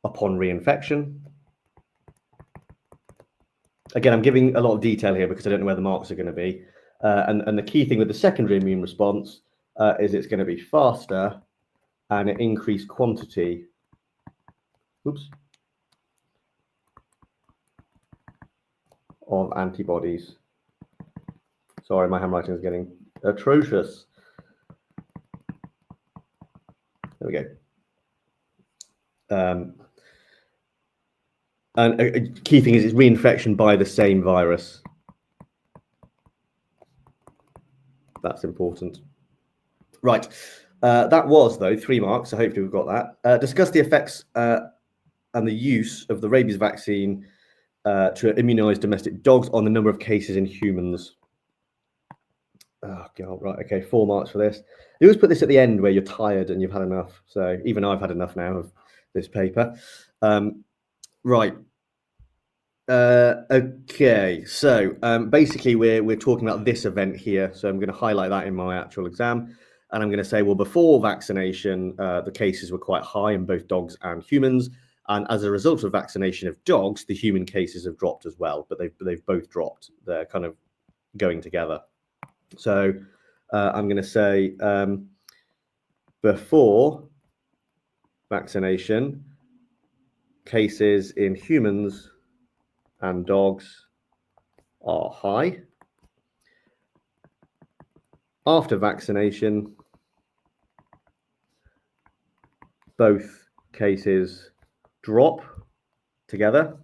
upon reinfection. Again, I'm giving a lot of detail here because I don't know where the marks are going to be. And the key thing with the secondary immune response is it's going to be faster and an increased quantity. Oops. Of antibodies. Sorry, my handwriting is getting atrocious. There we go. And a key thing is it's reinfection by the same virus. That's important. Right. That was, though, 3 marks, so hopefully we've got that. Discuss the effects and the use of the rabies vaccine to immunize domestic dogs on the number of cases in humans. Oh, God, right, okay, 4 marks for this. You always put this at the end where you're tired and you've had enough. So even I've had enough now of this paper. Right. Okay, so basically we're talking about this event here. So I'm going to highlight that in my actual exam. And I'm going to say, well, before vaccination, the cases were quite high in both dogs and humans. And as a result of vaccination of dogs, the human cases have dropped as well, but they've both dropped. They're kind of going together. So I'm going to say before vaccination, cases in humans and dogs are high. After vaccination, both cases drop together.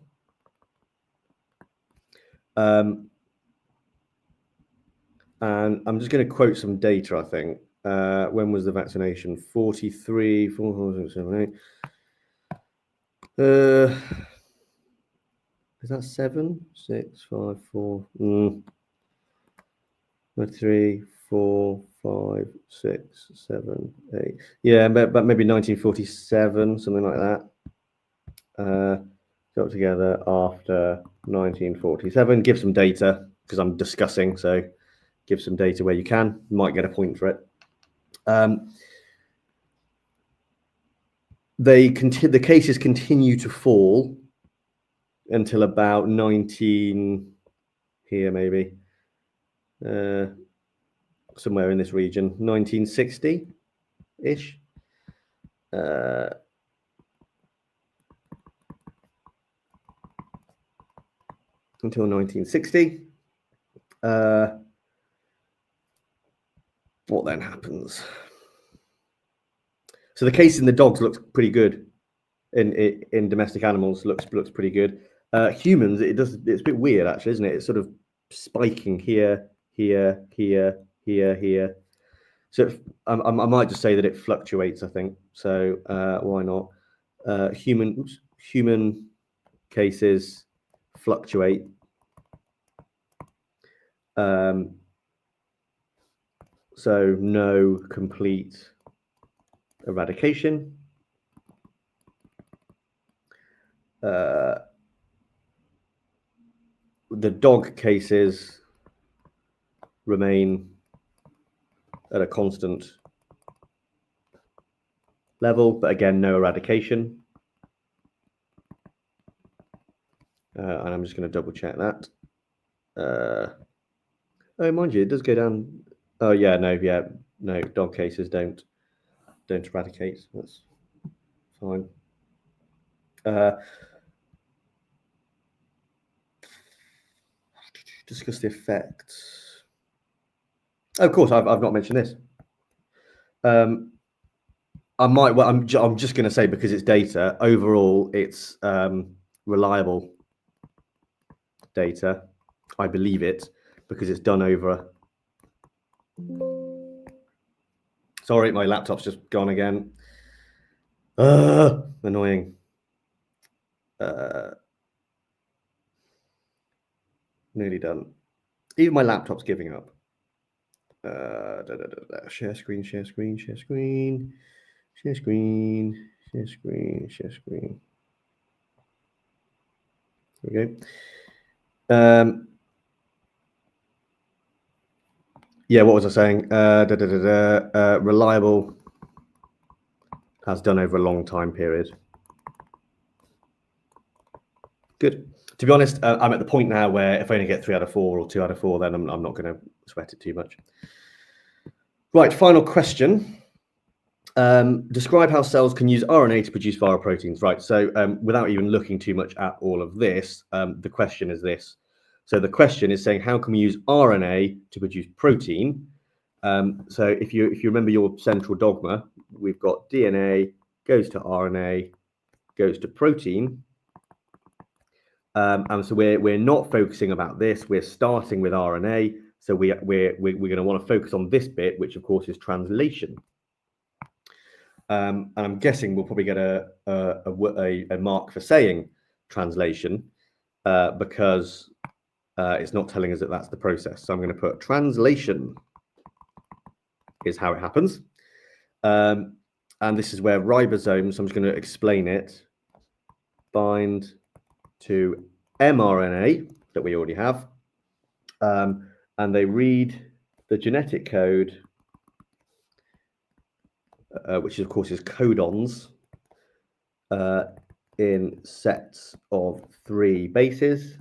And I'm just going to quote some data, I think. When was the vaccination? 43, 478. Is that 7, 6, 5, 4, 3, 4, 5, 6, 7, 8. Yeah, but maybe 1947, something like that. Got together after 1947. Give some data because I'm discussing, so give some data where you can. You might get a point for it. The cases continue to fall until about 19 here, maybe somewhere in this region, 1960-ish. Until 1960. What then happens? So the case in the dogs looks pretty good. In domestic animals looks pretty good. Humans, it's a bit weird actually, isn't it? It's sort of spiking here. So I might just say that it fluctuates, I think. So why not? Human cases fluctuate. So no complete eradication. The dog cases remain at a constant level, but again, no eradication. And I'm just going to double check that. Oh, mind you, it does go down. Oh yeah, no, dog cases don't eradicate. That's fine. Discuss the effects. Oh, of course, I've not mentioned this. I might. Well, I'm just going to say, because it's data. Overall, it's reliable data. I believe it because it's done over. Sorry, my laptop's just gone again. Annoying. Nearly done. Even my laptop's giving up. Share screen, share screen, share screen, share screen, share screen, share screen. There we go. Yeah, what was I saying? Reliable, has done over a long time period. Good. To be honest, I'm at the point now where if I only get 3 out of 4 or 2 out of 4, then I'm not going to sweat it too much. Right, final question. Describe how cells can use RNA to produce viral proteins. Right, so without even looking too much at all of this, the question is this. So the question is saying, how can we use RNA to produce protein? So if you remember your central dogma, we've got DNA goes to RNA, goes to protein. And so we're not focusing about this. We're starting with RNA. So we're going to want to focus on this bit, which of course is translation. And I'm guessing we'll probably get a mark for saying translation because it's not telling us that that's the process. So I'm going to put translation is how it happens. And this is where ribosomes, so I'm just going to explain it, bind to mRNA that we already have. And they read the genetic code, which of course is codons, in sets of 3 bases.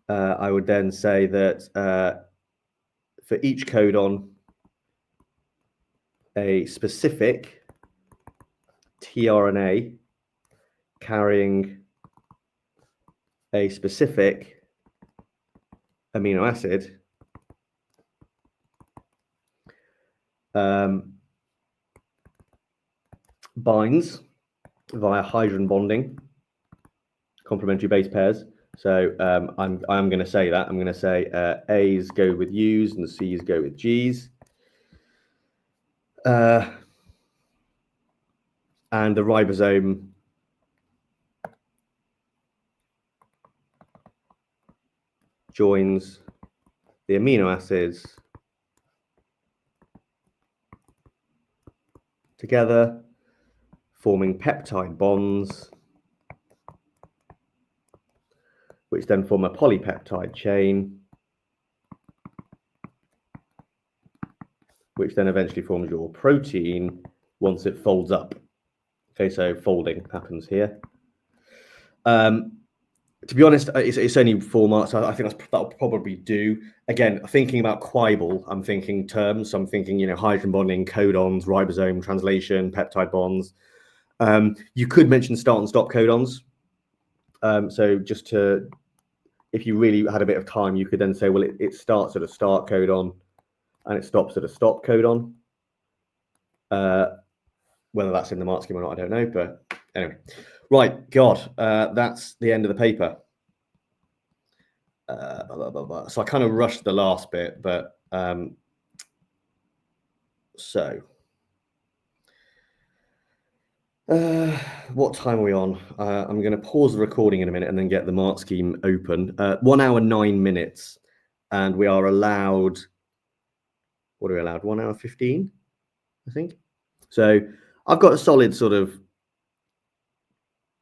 I would then say that for each codon, a specific tRNA carrying a specific amino acid binds via hydrogen bonding complementary base pairs. So I'm going to say that. I'm going to say A's go with U's and C's go with G's. And the ribosome joins the amino acids together, forming peptide bonds, which then form a polypeptide chain, which then eventually forms your protein once it folds up. Okay, so folding happens here. To be honest, it's only 4 marks. I think that'll probably do. Again, thinking about Quibble, I'm thinking terms. So I'm thinking, hydrogen bonding, codons, ribosome, translation, peptide bonds. You could mention start and stop codons. So just to, if you really had a bit of time, you could then say, well, it starts at a start codon and it stops at a stop codon. Whether that's in the mark scheme or not, I don't know. But anyway, right, God, that's the end of the paper. So I kind of rushed the last bit, but what time are we on? I'm going to pause the recording in a minute and then get the mark scheme open. 1 hour 9 minutes, and we are allowed. What are we allowed? 1 hour 15, I think. So I've got a solid sort of,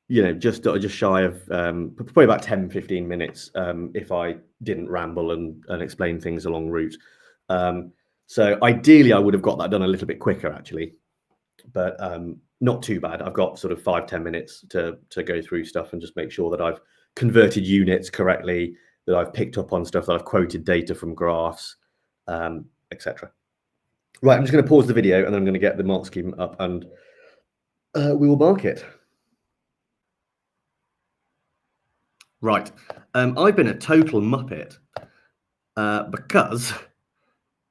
just shy of probably about 10-15 minutes if I didn't ramble and explain things along route. So ideally, I would have got that done a little bit quicker, actually, but not too bad. I've got sort of 5-10 minutes to go through stuff and just make sure that I've converted units correctly, that I've picked up on stuff, that I've quoted data from graphs, etc. Right, I'm just going to pause the video and then I'm going to get the mark scheme up and we will mark it. Right, I've been a total muppet because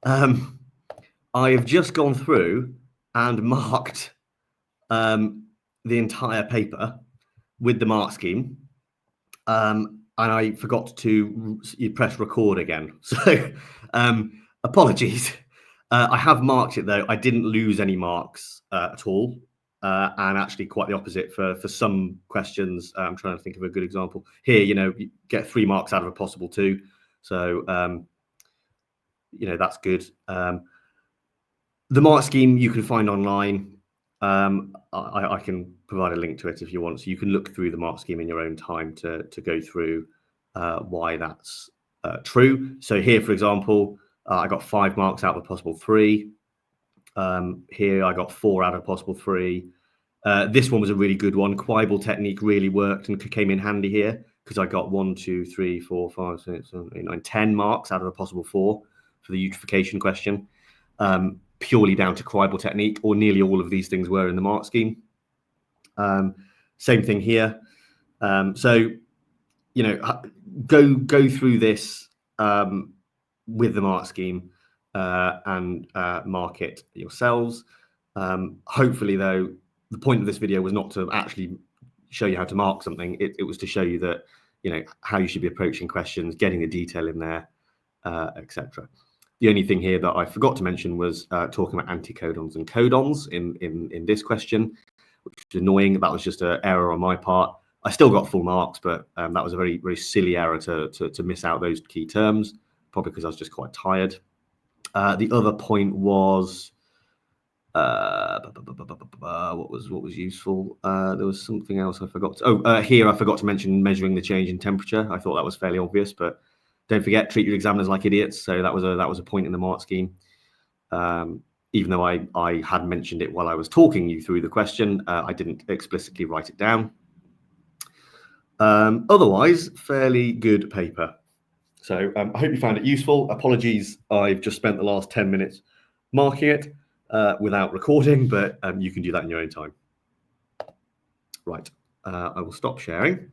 I have just gone through and marked the entire paper with the mark scheme, and I forgot to press record again. So apologies. I have marked it though. I didn't lose any marks at all. And actually quite the opposite for some questions. I'm trying to think of a good example. Here, you get 3 marks out of a possible 2. So, that's good. The mark scheme you can find online. I can provide a link to it if you want. So you can look through the mark scheme in your own time to go through why that's true. So here, for example, I got 5 marks out of a possible 3. Here I got 4 out of a possible 3. This one was a really good one. Quibble technique really worked and came in handy here because I got 1, 2, 3, 4, 5, 6, 7, 8, 9, 10 marks out of a possible 4 for the eutrophication question. Purely down to Quibble technique, or nearly all of these things were in the mark scheme. Same thing here. So, go through this with the mark scheme and mark it yourselves. Hopefully, though, the point of this video was not to actually show you how to mark something. It was to show you that, how you should be approaching questions, getting the detail in there, etc. The only thing here that I forgot to mention was talking about anticodons and codons in this question, which is annoying. That was just an error on my part. I still got full marks, but that was a very, very silly error to miss out those key terms, probably because I was just quite tired. The other point was what was useful. There was something else I forgot. Here I forgot to mention measuring the change in temperature. I thought that was fairly obvious, but don't forget, treat your examiners like idiots. So that was a point in the mark scheme. Even though I had mentioned it while I was talking you through the question, I didn't explicitly write it down. Otherwise, fairly good paper. So I hope you found it useful. Apologies, I've just spent the last 10 minutes marking it without recording, but you can do that in your own time. Right, I will stop sharing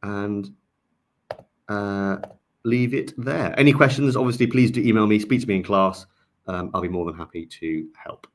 and leave it there. Any questions, obviously, please do email me, speak to me in class. I'll be more than happy to help.